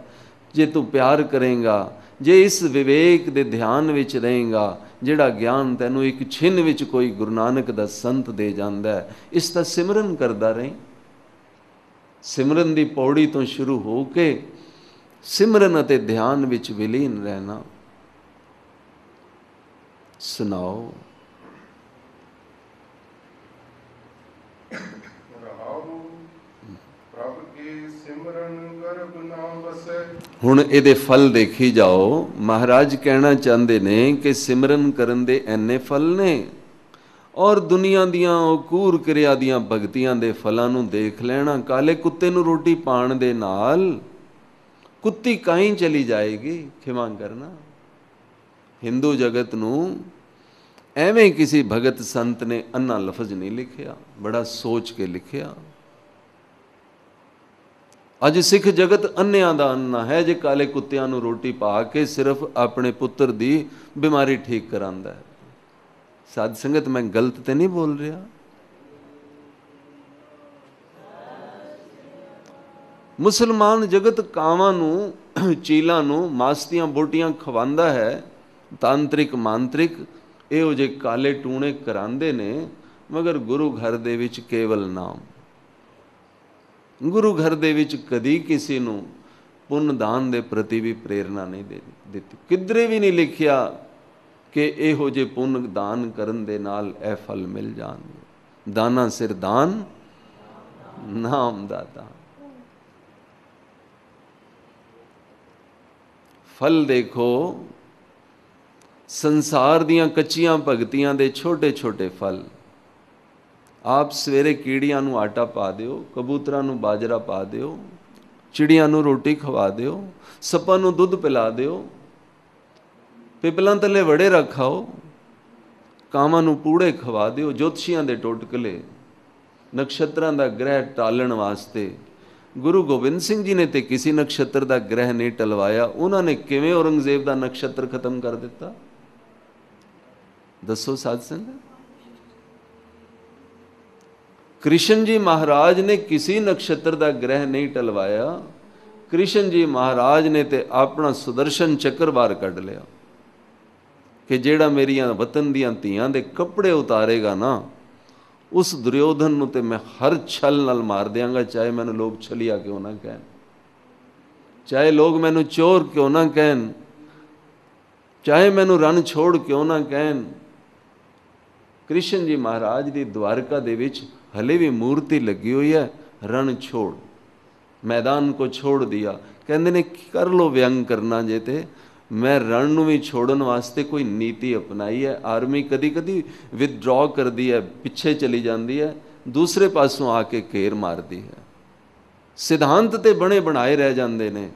ਜੇ ਤੂੰ ਪਿਆਰ ਕਰੇਂਗਾ, ਜੇ ਇਸ ਵਿਵੇਕ ਦੇ ਧਿਆਨ ਵਿੱਚ ਰਹੇਂਗਾ, ਜਿਹੜਾ ਗਿਆਨ ਤੈਨੂੰ ਇੱਕ ਛਿੰਨ ਵਿੱਚ ਕੋਈ ਗੁਰੂ ਨਾਨਕ ਦਾ ਸੰਤ ਦੇ ਜਾਂਦਾ, ਇਸ ਦਾ ਸਿਮਰਨ ਕਰਦਾ ਰਹੇ। ਸਿਮਰਨ ਦੀ ਪੌੜੀ ਤੋਂ ਸ਼ੁਰੂ ਹੋ ਕੇ ਸਿਮਰਨ ਅਤੇ ਧਿਆਨ ਵਿੱਚ ਵਿਲੀਨ ਰਹਿਣਾ। ਸੁਣਾਓ। ਹੁਣ ਇਹਦੇ ਫਲ ਦੇਖੀ ਜਾਓ। ਮਹਾਰਾਜ ਕਹਿਣਾ ਚਾਹੁੰਦੇ ਨੇ ਕਿ ਸਿਮਰਨ ਕਰਨ ਦੇ ਐਨੇ ਫਲ ਨੇ, ਔਰ ਦੁਨੀਆ ਦੀਆਂ ਉਹ ਕੂਰ ਕਿਰਿਆ ਦੀਆਂ ਭਗਤੀਆਂ ਦੇ ਫਲਾਂ ਨੂੰ ਦੇਖ ਲੈਣਾ। ਕਾਲੇ ਕੁੱਤੇ ਨੂੰ ਰੋਟੀ ਪਾਣ ਦੇ ਨਾਲ ਕੁੱਤੀ ਕਾਹੀਂ ਚਲੀ ਜਾਏਗੀ। ਖਿਮਾ ਕਰਨਾ। ਹਿੰਦੂ ਜਗਤ ਨੂੰ ਐਵੇਂ ਕਿਸੇ ਭਗਤ ਸੰਤ ਨੇ ਅੰਨਾ ਲਫ਼ਜ਼ ਨਹੀਂ ਲਿਖਿਆ, ਬੜਾ ਸੋਚ ਕੇ ਲਿਖਿਆ। ਅੱਜ ਸਿੱਖ ਜਗਤ ਅੰਨਿਆਂ ਦਾ ਅੰਨਾ ਹੈ ਜੇ ਕਾਲੇ ਕੁੱਤਿਆਂ ਨੂੰ ਰੋਟੀ ਪਾ ਕੇ ਸਿਰਫ ਆਪਣੇ ਪੁੱਤਰ ਦੀ ਬਿਮਾਰੀ ਠੀਕ ਕਰਾਂਦਾ ਹੈ। ਸਾਧ ਸੰਗਤ, ਮੈਂ ਗਲਤ ਤੇ ਨਹੀਂ ਬੋਲ ਰਿਹਾ। ਮੁਸਲਮਾਨ ਜਗਤ ਕਾਵਾਂ ਨੂੰ, ਚੀਲਾਂ ਨੂੰ ਮਾਸ ਦੀਆਂ ਬੋਟੀਆਂ ਖਵਾਉਂਦਾ ਹੈ। ਤਾਂਤਰਿਕ ਮਾਂਤਰਿਕ ਇਹੋ ਜਿਹੇ ਕਾਲੇ ਟੂਣੇ ਕਰਾਉਂਦੇ ਨੇ, ਮਗਰ ਗੁਰੂ ਘਰ ਦੇ ਵਿੱਚ ਕੇਵਲ ਨਾਮ। ਗੁਰੂ ਘਰ ਦੇ ਵਿੱਚ ਕਦੀ ਕਿਸੇ ਨੂੰ ਪੁੰਨ ਦਾਨ ਦੇ ਪ੍ਰਤੀ ਵੀ ਪ੍ਰੇਰਨਾ ਨਹੀਂ ਦਿੱਤੀ। ਕਿਧਰੇ ਵੀ ਨਹੀਂ ਲਿਖਿਆ ਕਿ ਇਹੋ ਜਿਹੇ ਪੁੰਨ ਦਾਨ ਕਰਨ ਦੇ ਨਾਲ ਇਹ ਫਲ ਮਿਲ ਜਾਣਗੇ। ਦਾਨਾ ਸਿਰ ਦਾਨ, ਨਾਮ ਦਾ ਦਾਨ। ਫਲ ਦੇਖੋ, ਸੰਸਾਰ ਦੀਆਂ ਕੱਚੀਆਂ ਭਗਤੀਆਂ ਦੇ ਛੋਟੇ ਛੋਟੇ ਫਲ। ਆਪ ਸਵੇਰੇ ਕੀੜੀਆਂ ਨੂੰ ਆਟਾ ਪਾ ਦਿਓ, ਕਬੂਤਰਾਂ ਨੂੰ ਬਾਜਰਾ ਪਾ ਦਿਓ, ਚਿੜੀਆਂ ਨੂੰ ਰੋਟੀ ਖਵਾ ਦਿਓ, ਸੱਪਾਂ ਨੂੰ ਦੁੱਧ ਪਿਲਾ ਦਿਓ, ਪਿਪਲਾਂ ਥੱਲੇ ਵੜੇ ਰੱਖਾਓ, ਕਾਵਾਂ ਨੂੰ ਪੂੜੇ ਖਵਾ ਦਿਓ। ਜੋਤਸ਼ੀਆਂ ਦੇ ਟੋਟਕਲੇ, ਨਕਸ਼ਤਰਾਂ ਦਾ ਗ੍ਰਹਿ ਟਾਲਣ ਵਾਸਤੇ ਗੁਰੂ ਗੋਬਿੰਦ ਸਿੰਘ ਜੀ ਨੇ ਤੇ ਕਿਸੇ ਨਕਸ਼ਤਰ ਦਾ ਗ੍ਰਹਿ ਨਹੀਂ ਟਲਵਾਇਆ। ਉਹਨਾਂ ਨੇ ਕਿਵੇਂ ਔਰੰਗਜ਼ੇਬ ਦਾ ਨਕਸ਼ਤਰ ਖਤਮ ਕਰ ਦਿੱਤਾ? ਦੱਸੋ ਸਾਧ ਸੰਗਤ। ਕ੍ਰਿਸ਼ਨ ਜੀ ਮਹਾਰਾਜ ਨੇ ਕਿਸੇ ਨਕਸ਼ਤਰ ਦਾ ਗ੍ਰਹਿ ਨਹੀਂ ਟਲਵਾਇਆ। ਕ੍ਰਿਸ਼ਨ ਜੀ ਮਹਾਰਾਜ ਨੇ ਤੇ ਆਪਣਾ ਸੁਦਰਸ਼ਨ ਚੱਕਰ ਬਾਹਰ ਕੱਢ ਲਿਆ ਕਿ ਜਿਹੜਾ ਮੇਰੀਆਂ ਵਤਨ ਦੀਆਂ ਧੀਆਂ ਦੇ ਕੱਪੜੇ ਉਤਾਰੇਗਾ ਨਾ, ਉਸ ਦੁਰਯੋਧਨ ਨੂੰ ਤੇ ਮੈਂ ਹਰ ਛਲ ਨਾਲ ਮਾਰ ਦਿਆਂਗਾ, ਚਾਹੇ ਮੈਨੂੰ ਲੋਕ ਛਲੀਆ ਕਿਉਂ ਨਾ ਕਹਿਣ, ਚਾਹੇ ਲੋਕ ਮੈਨੂੰ ਚੋਰ ਕਿਉਂ ਨਾ ਕਹਿਣ, ਚਾਹੇ ਮੈਨੂੰ ਰਨ ਛੋੜ ਕਿਉਂ ਨਾ ਕਹਿਣ। ਕ੍ਰਿਸ਼ਨ ਜੀ ਮਹਾਰਾਜ ਦੀ ਦਵਾਰਕਾ ਦੇ ਵਿੱਚ ਹਲੇ ਵੀ ਮੂਰਤੀ ਲੱਗੀ ਹੋਈ ਹੈ, ਰਨ ਛੋੜ, ਮੈਦਾਨ ਕੋ ਛੋੜ ਦਿਆ। ਕਹਿੰਦੇ ਨੇ ਕਰ ਲੋ ਵਿਅੰਗ ਕਰਨਾ ਜੇ, ਤੇ ਮੈਂ ਰਣ ਨੂੰ ਵੀ ਛੋੜਨ ਵਾਸਤੇ ਕੋਈ ਨੀਤੀ ਅਪਣਾਈ ਹੈ। ਆਰਮੀ ਕਦੀ ਕਦੀ ਵਿਦਡਰਾਅ ਕਰਦੀ ਹੈ, ਪਿੱਛੇ ਚਲੀ ਜਾਂਦੀ ਹੈ, ਦੂਸਰੇ ਪਾਸੋਂ ਆ ਕੇ ਘੇਰ ਮਾਰਦੀ ਹੈ। सिद्धांत ते बने बनाए रह जाते ने।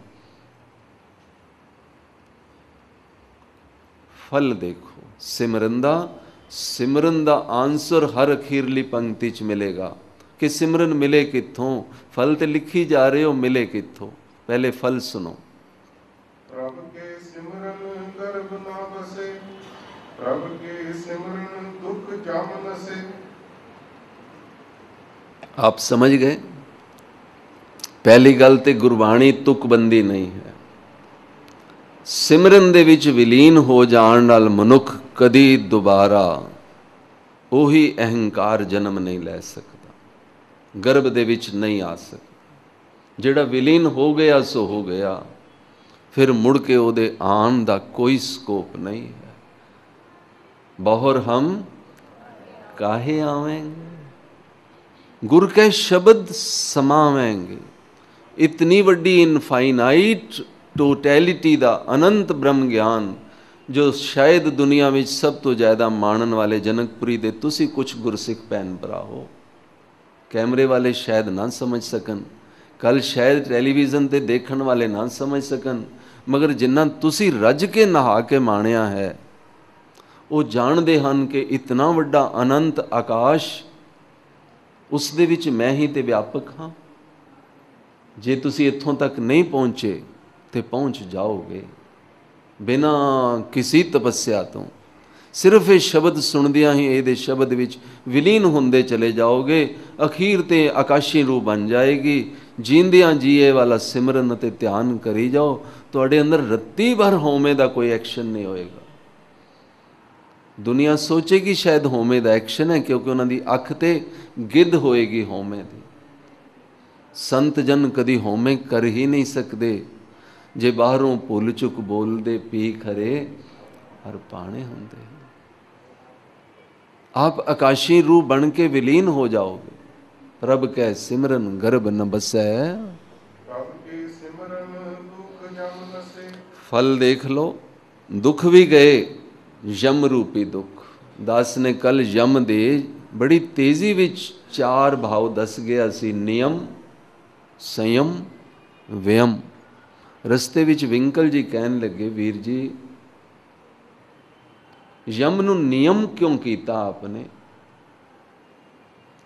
फल देखो सिमरन दा आंसर हर अखीरली पंक्ति च मिलेगा कि सिमरन मिले कित्थों। फल ते लिखी जा रहे हो, मिले कित्थों, पहले फल सुनो। प्रभ के सिमरन गर्भ ना बसे, प्रभ के सिमरन दुख जाम नसे। आप समझ गए? पहली गल ते गुरबाणी तुकबंदी नहीं है। सिमरन दे विच विलीन हो जाण नाल मनुख कदी दोबारा ਉਹੀ ਅਹੰਕਾਰ जन्म नहीं लै सकता, गर्भ दे विच नहीं आ सकता। ਜਿਹੜਾ विलीन हो गया सो हो गया, फिर मुड़ के ਉਹਦੇ आन दा कोई स्कोप नहीं है। बहुर हम काहे आवेंगे, गुर के शब्द समावेंगे। इतनी वड्डी इनफाइनाइट टोटैलिटी दा अनंत ब्रह्म ज्ञान जो शायद दुनिया में सब तो ज़्यादा माणन वाले जनकपुरी दे तुसी कुछ गुरसिख भैन भरा हो, कैमरे वाले शायद ना समझ सकन, कल शायद टैलीविज़न ते देखण वाले ना समझ सकन, मगर जिन्ना तुसी रज के नहा के माणिया है वो जानते हैं कि इतना वड्डा अनंत आकाश उस दे विच मैं ही ते व्यापक हाँ। जे तुसी इत्थों तक नहीं पहुँचे तो पहुँच जाओगे बिना किसी तपस्या तो। सिर्फ ये शब्द सुनदियां ही ये शब्द विच विलीन होंदे चले जाओगे, अखीर ते आकाशी रूह बन जाएगी। जींदियां जीए वाला सिमरन ते ध्यान करी जाओ, तुहाडे अंदर रत्ती भर होमे दा कोई एक्शन नहीं होएगा। दुनिया सोचेगी शायद होमे दा एक्शन है, क्योंकि उन्हां दी अख ते गिद्ध होएगी होमे दी। संत जन कदी होमे कर ही नहीं सकते, जे बाहरों भुल चुक बोलदे पी खरे हर पाने होंदे। आप आकाशी रूह बन के विलीन हो जाओगे। प्रभ कै सिमरन गर्भ न बसै, फल देख लो। दुख भी गए, यम रूपी दुख। दास ने कल यम दे बड़ी तेजी विच 4 भाव दस गया सी, नियम, संयम, व्यम। रस्ते विच विंकल जी कहन लगे, वीर जी यम नूं नियम क्यों कीता आपने?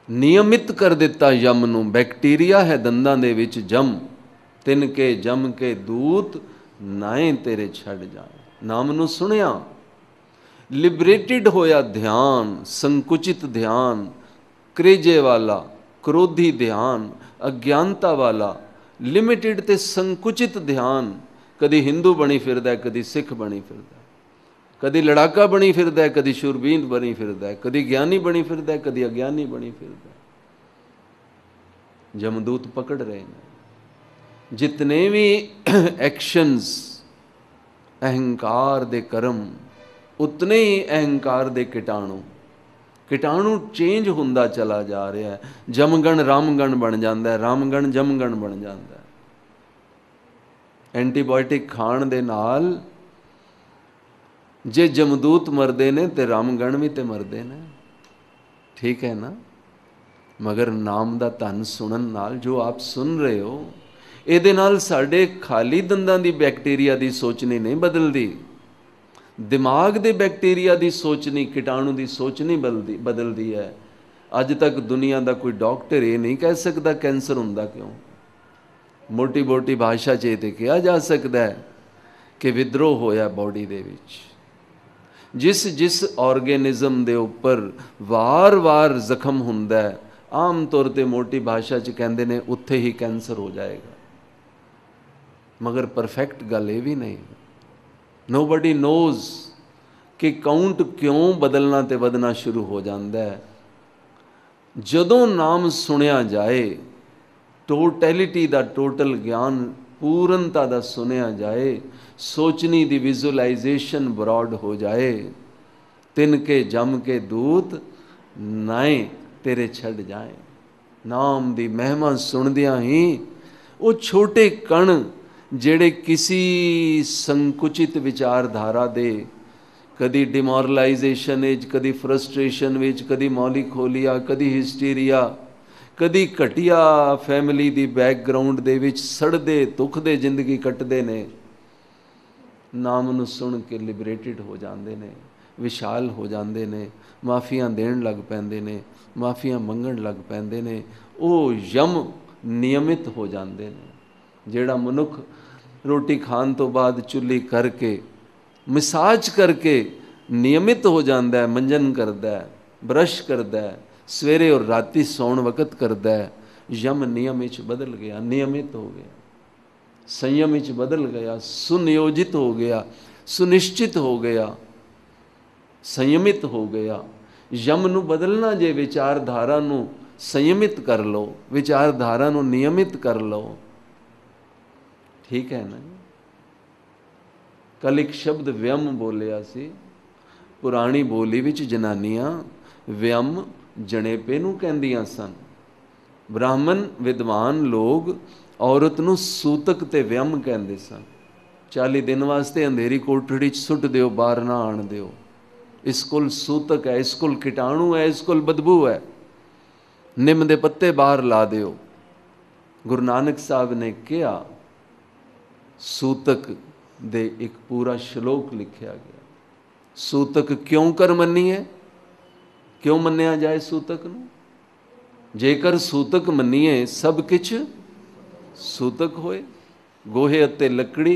नियमित कर दिता यम नूं। बैक्टीरिया है दंदां दे विच जम, तिनके जम के दूत नाए तेरे छड़ जाए। नाम नूं सुनिया, लिबरेटिड होया ध्यान, संकुचित ध्यान, करेजे वाला, क्रोधी ध्यान, अज्ञानता वाला, लिमिटेड ते संकुचित ध्यान। कदी हिंदू बनी फिरदा, कदी सिख बनी फिरदा, कदी लड़ाका बनी फिरदा, कदी शूरबीर बनी फिरदा, कदी ज्ञानी बनी फिरदा, कदी अज्ञानी बनी फिरदा। जमदूत पकड़ रहे हैं। जितने भी एक्शंस अहंकार दे कर्म, उतने ही अहंकार दे कीटाणु चेंज हुंदा चला जा रहा है। जमगण रामगण बन जाता है, रामगण जमगण बन जाता है। एंटीबायोटिक खाण दे नाल जे जमदूत मरदे ने ते रामगण भी ते मरदे ने, ठीक है ना। मगर नाम दा धन सुनन नाल, जो आप सुन रहे हो, ਇਹਦੇ ਨਾਲ ਸਾਡੇ खाली दंदां दी बैक्टीरिया दी सोच नहीं बदलती, दिमाग दे बैक्टीरिया दी सोच नहीं, कीटाणु दी सोच नहीं बदलती है। अज तक दुनिया का कोई डॉक्टर ये नहीं कह सकता कैंसर हुंदा क्यों। मोटी मोटी भाषा च ये कहा जा सकता है कि विद्रोह होया बॉडी दे विच। जिस जिस ऑर्गेनिज्म दे उपर वार वार जख्म हुंदा है, आम तौर पर मोटी भाषा च कहते ने उत्थे ही कैंसर हो जाएगा। मगर परफेक्ट गल ये भी नहीं। नोबडी नोज कि काउंट क्यों बदलना ते वधना शुरू हो जाता है। जदों नाम सुनिया जाए, टोटैलिटी दा टोटल ज्ञान पूर्णता दा सुनिया जाए, सोचनी दी विजुअलाइजेशन ब्रॉड हो जाए, तिनके जम के दूत नाए तेरे छड़ जाए। नाम दी महिमा सुनदियां ही वो छोटे कण जेड़े किसी संकुचित विचारधारा दे, कदी डिमोरलाइजेशन विच, कदी फ्रस्ट्रेशन विच, कदी मौलिक होलिया, कदी हिस्टीरिया, कदी घटिया फैमिली दी बैकग्राउंड दे विच सड़दे दुखदे जिंदगी कटदे ने, नाम नूं सुन के लिबरेटिड हो जाते ने, विशाल हो जाते ने, माफ़ियां देण लग पैंदे ने, माफ़ियां मंगण लग पैंदे ने। वो यम नियमित हो जाते ने। जिहड़ा मनुख रोटी खाण तो बाद चुल्ली करके मसाज करके नियमित हो जाता है, मंजन करता है, ब्रश करता है, सवेरे और राती सौण वक्त करता है, यम नियम विच बदल गया, नियमित हो गया, संयम विच बदल गया, सुनियोजित हो गया, सुनिश्चित हो गया, संयमित हो गया। यम नूं बदलना जे विचारधारा नूं संयमित कर लो, विचारधारा नूं नियमित कर लो, ठीक है ना। कल एक शब्द व्यम बोलिया सी, पुरानी बोली विच जनानियां व्यम जणेपे नूं कहंदियां सन। ब्राह्मण विद्वान लोग औरत नूं सूतक ते व्यम कहंदे सन। 40 दिन वास्ते अंधेरी कोठड़ी च सुट दिओ, बाहर ना आण दिओ, इस कोल सूतक है, इस कोल कीटाणु है, इस कोल बदबू है, निम दे पत्ते बाहर ला दिओ। गुरु नानक साहब ने कहा, सूतक दे एक पूरा श्लोक लिखा गया। सूतक क्यों कर मन्नीए, क्यों मन्निया जाए सूतक नूं? जेकर सूतक मन्नीए सब किछ सूतक होए। गोहे अते लकड़ी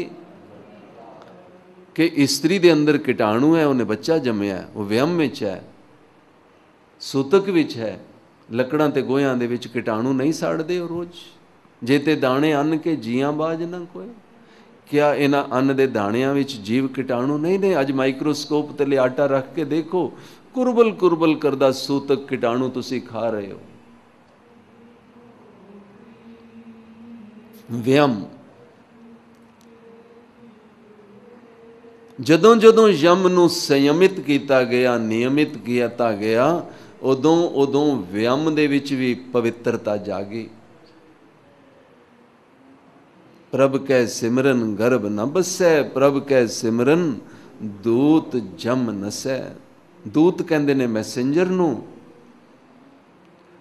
कि इस्त्री दे अंदर कीटाणु है, उन्हें बच्चा जम्मिया है, वो व्यम विच है, सूतक विच है। लकड़ां ते गोहियां दे विच कीटाणु नहीं साड़दे रोज। जे ते दाणे अन्न के जियां बाज ना कोई। क्या इन्हां अन्न दे दाणियां विच जीव कीटाणु नहीं ने? अज माइक्रोस्कोप तले आटा रख के देखो, कुरबल कुरबल करदा सूतक कीटाणु तुसी खा रहे हो। व्यम जदों जदों यम नूं संयमित किया गया, नियमित किया गया, उदों उदों व्यम दे विच भी पवित्रता जागी। प्रभ कै सिमरन गर्भ न बसै, प्रभ कै सिमरन दूत जम नसै। दूत कहंदे ने मैसेंजर नूं,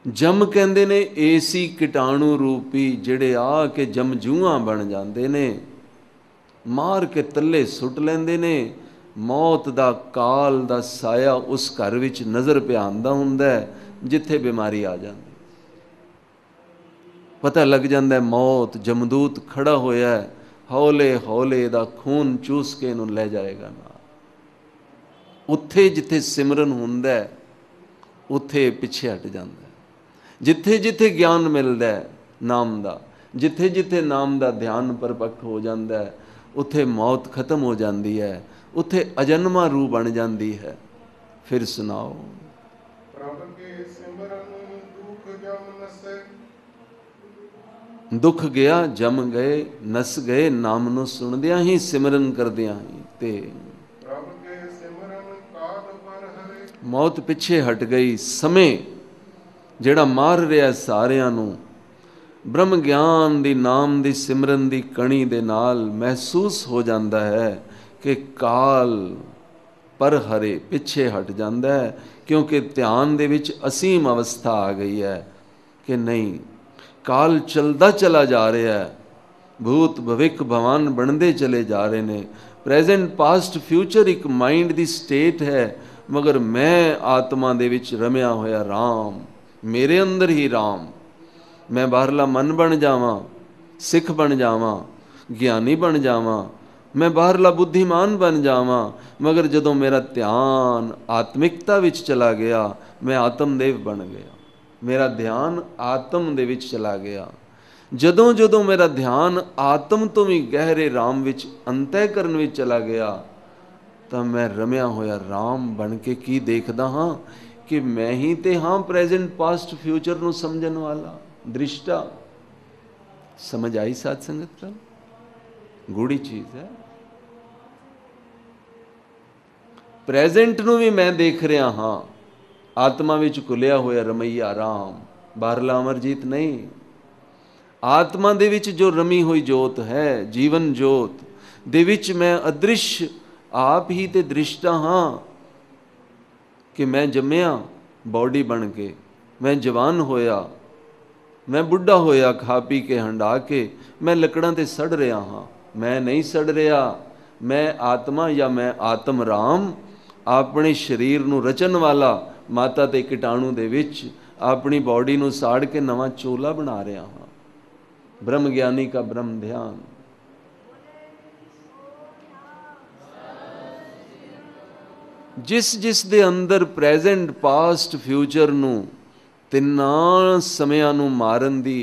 जम कहंदे ने एसी कीटाणु रूपी जिहड़े आ के जमजूआं बन जांदे ने, मार के तले सुट लैंदे ने। मौत दा काल दा साया उस घर विच नज़र पिआंदा हुंदा है जिथे बीमारी आ जांदी। पता लग जाता है मौत, जमदूत खड़ा होया है, हौले हौले दा खून चूस के इनू लै जाएगा ना। उत्थे जिथे सिमरन हुंदा है उत्थे पिछे हट जाता है। जिथे जिथे ज्ञान मिलता है नाम दा, जिथे जिथे नाम दा ध्यान परपक्ष हो जाता है, उत्थे मौत खत्म हो जाती है, उत्थे अजन्मा रूह बन जाती है। फिर सुनाओ। प्रभ के सिमरन दुख जम नसै, दुख गया जम गए नस गए, नाम नूं सुणदियां ही सिमरन करदियां ही ते प्रभ के सिमरन काल पर हरे, मौत पिछे हट गई। समय ਜਿਹੜਾ ਮਾਰ ਰਿਹਾ ਸਾਰਿਆਂ ਨੂੰ ਬ੍ਰਹਮ ਗਿਆਨ ਦੀ ਨਾਮ ਦੀ ਸਿਮਰਨ ਦੀ ਕਣੀ ਦੇ ਨਾਲ ਮਹਿਸੂਸ ਹੋ ਜਾਂਦਾ ਹੈ ਕਿ ਕਾਲ ਪਰ ਹਰੇ ਪਿੱਛੇ ਹਟ ਜਾਂਦਾ ਹੈ, ਕਿਉਂਕਿ ਧਿਆਨ ਦੇ ਵਿੱਚ ਅਸੀਮ ਅਵਸਥਾ ਆ ਗਈ ਹੈ ਕਿ ਨਹੀਂ, ਕਾਲ ਚਲਦਾ ਚਲਾ ਜਾ ਰਿਹਾ ਹੈ, ਭੂਤ ਭਵਿੱਖ ਭਵਾਨ ਬਣਦੇ ਚਲੇ ਜਾ ਰਹੇ ਨੇ। ਪ੍ਰੈਜ਼ੈਂਟ ਪਾਸਟ ਫਿਊਚਰ ਇੱਕ ਮਾਈਂਡ ਦੀ ਸਟੇਟ ਹੈ, ਮਗਰ ਮੈਂ ਆਤਮਾ ਦੇ ਵਿੱਚ ਰਮਿਆ ਹੋਇਆ ਰਾਮ, ਮੇਰੇ ਅੰਦਰ ਹੀ ਰਾਮ। ਮੈਂ ਬਾਹਰਲਾ ਮਨ ਬਣ ਜਾਵਾਂ, ਸਿੱਖ ਬਣ ਜਾਵਾਂ, ਗਿਆਨੀ ਬਣ ਜਾਵਾਂ, ਮੈਂ ਬਾਹਰਲਾ ਬੁੱਧੀਮਾਨ ਬਣ ਜਾਵਾਂ, ਮਗਰ ਜਦੋਂ ਮੇਰਾ ਧਿਆਨ ਆਤਮਿਕਤਾ ਵਿੱਚ ਚਲਾ ਗਿਆ, ਮੈਂ ਆਤਮਦੇਵ ਬਣ ਗਿਆ। ਮੇਰਾ ਧਿਆਨ ਆਤਮ ਦੇ ਵਿੱਚ ਚਲਾ ਗਿਆ। ਜਦੋਂ ਜਦੋਂ ਮੇਰਾ ਧਿਆਨ ਆਤਮ ਤੋਂ ਵੀ ਗਹਿਰੇ ਰਾਮ ਵਿੱਚ ਅੰਤःਕਰਨ ਵਿੱਚ ਚਲਾ ਗਿਆ, ਤਾਂ ਮੈਂ ਰਮਿਆ ਹੋਇਆ ਰਾਮ ਬਣ ਕੇ ਕੀ ਦੇਖਦਾ ਹਾਂ ਕਿ ਮੈਂ ਹੀ ਤੇ ਹਾਂ ਪ੍ਰੈਜ਼ੈਂਟ ਪਾਸਟ ਫਿਊਚਰ ਨੂੰ ਸਮਝਣ ਵਾਲਾ ਦ੍ਰਿਸ਼ਟਾ। ਸਮਝ ਆਈ ਸਾਧ ਸੰਗਤ ਦਾ? ਗੂੜੀ ਚੀਜ਼ ਹੈ। ਪ੍ਰੈਜ਼ੈਂਟ ਨੂੰ ਵੀ ਮੈਂ ਦੇਖ ਰਿਹਾ ਹਾਂ, ਆਤਮਾ ਵਿੱਚ ਘੁਲਿਆ ਹੋਇਆ ਰਮਈਆ ਰਾਮ, ਬਾਹਰਲਾ ਅਮਰਜੀਤ ਨਹੀਂ। ਆਤਮਾ ਦੇ ਵਿੱਚ ਜੋ ਰਮੀ ਹੋਈ ਜੋਤ ਹੈ, ਜੀਵਨ ਜੋਤ ਦੇ ਵਿੱਚ ਮੈਂ ਅਦ੍ਰਿਸ਼ ਆਪ ਹੀ ਤੇ ਦ੍ਰਿਸ਼ਟਾ ਹਾਂ ਕਿ ਮੈਂ ਜੰਮਿਆ ਬੋਡੀ ਬਣ ਕੇ, ਮੈਂ ਜਵਾਨ ਹੋਇਆ, मैं बुढ़ा होया खा पी के हंडा के, मैं लकड़ां ते सड़ रहा हाँ। मैं नहीं सड़ रहा, मैं आत्मा या मैं आत्म राम अपने शरीर नूं रचन वाला माता ते कीटाणु दे विच अपनी बॉडी नूं साड़ के नवां चोला बना रहा हाँ। ब्रह्म ज्ञानी का ब्रह्म ध्यान। जिस जिस दे अंदर प्रेजेंट पास्ट फ्यूचर नूं तिन्नां समयां नूं मारन दी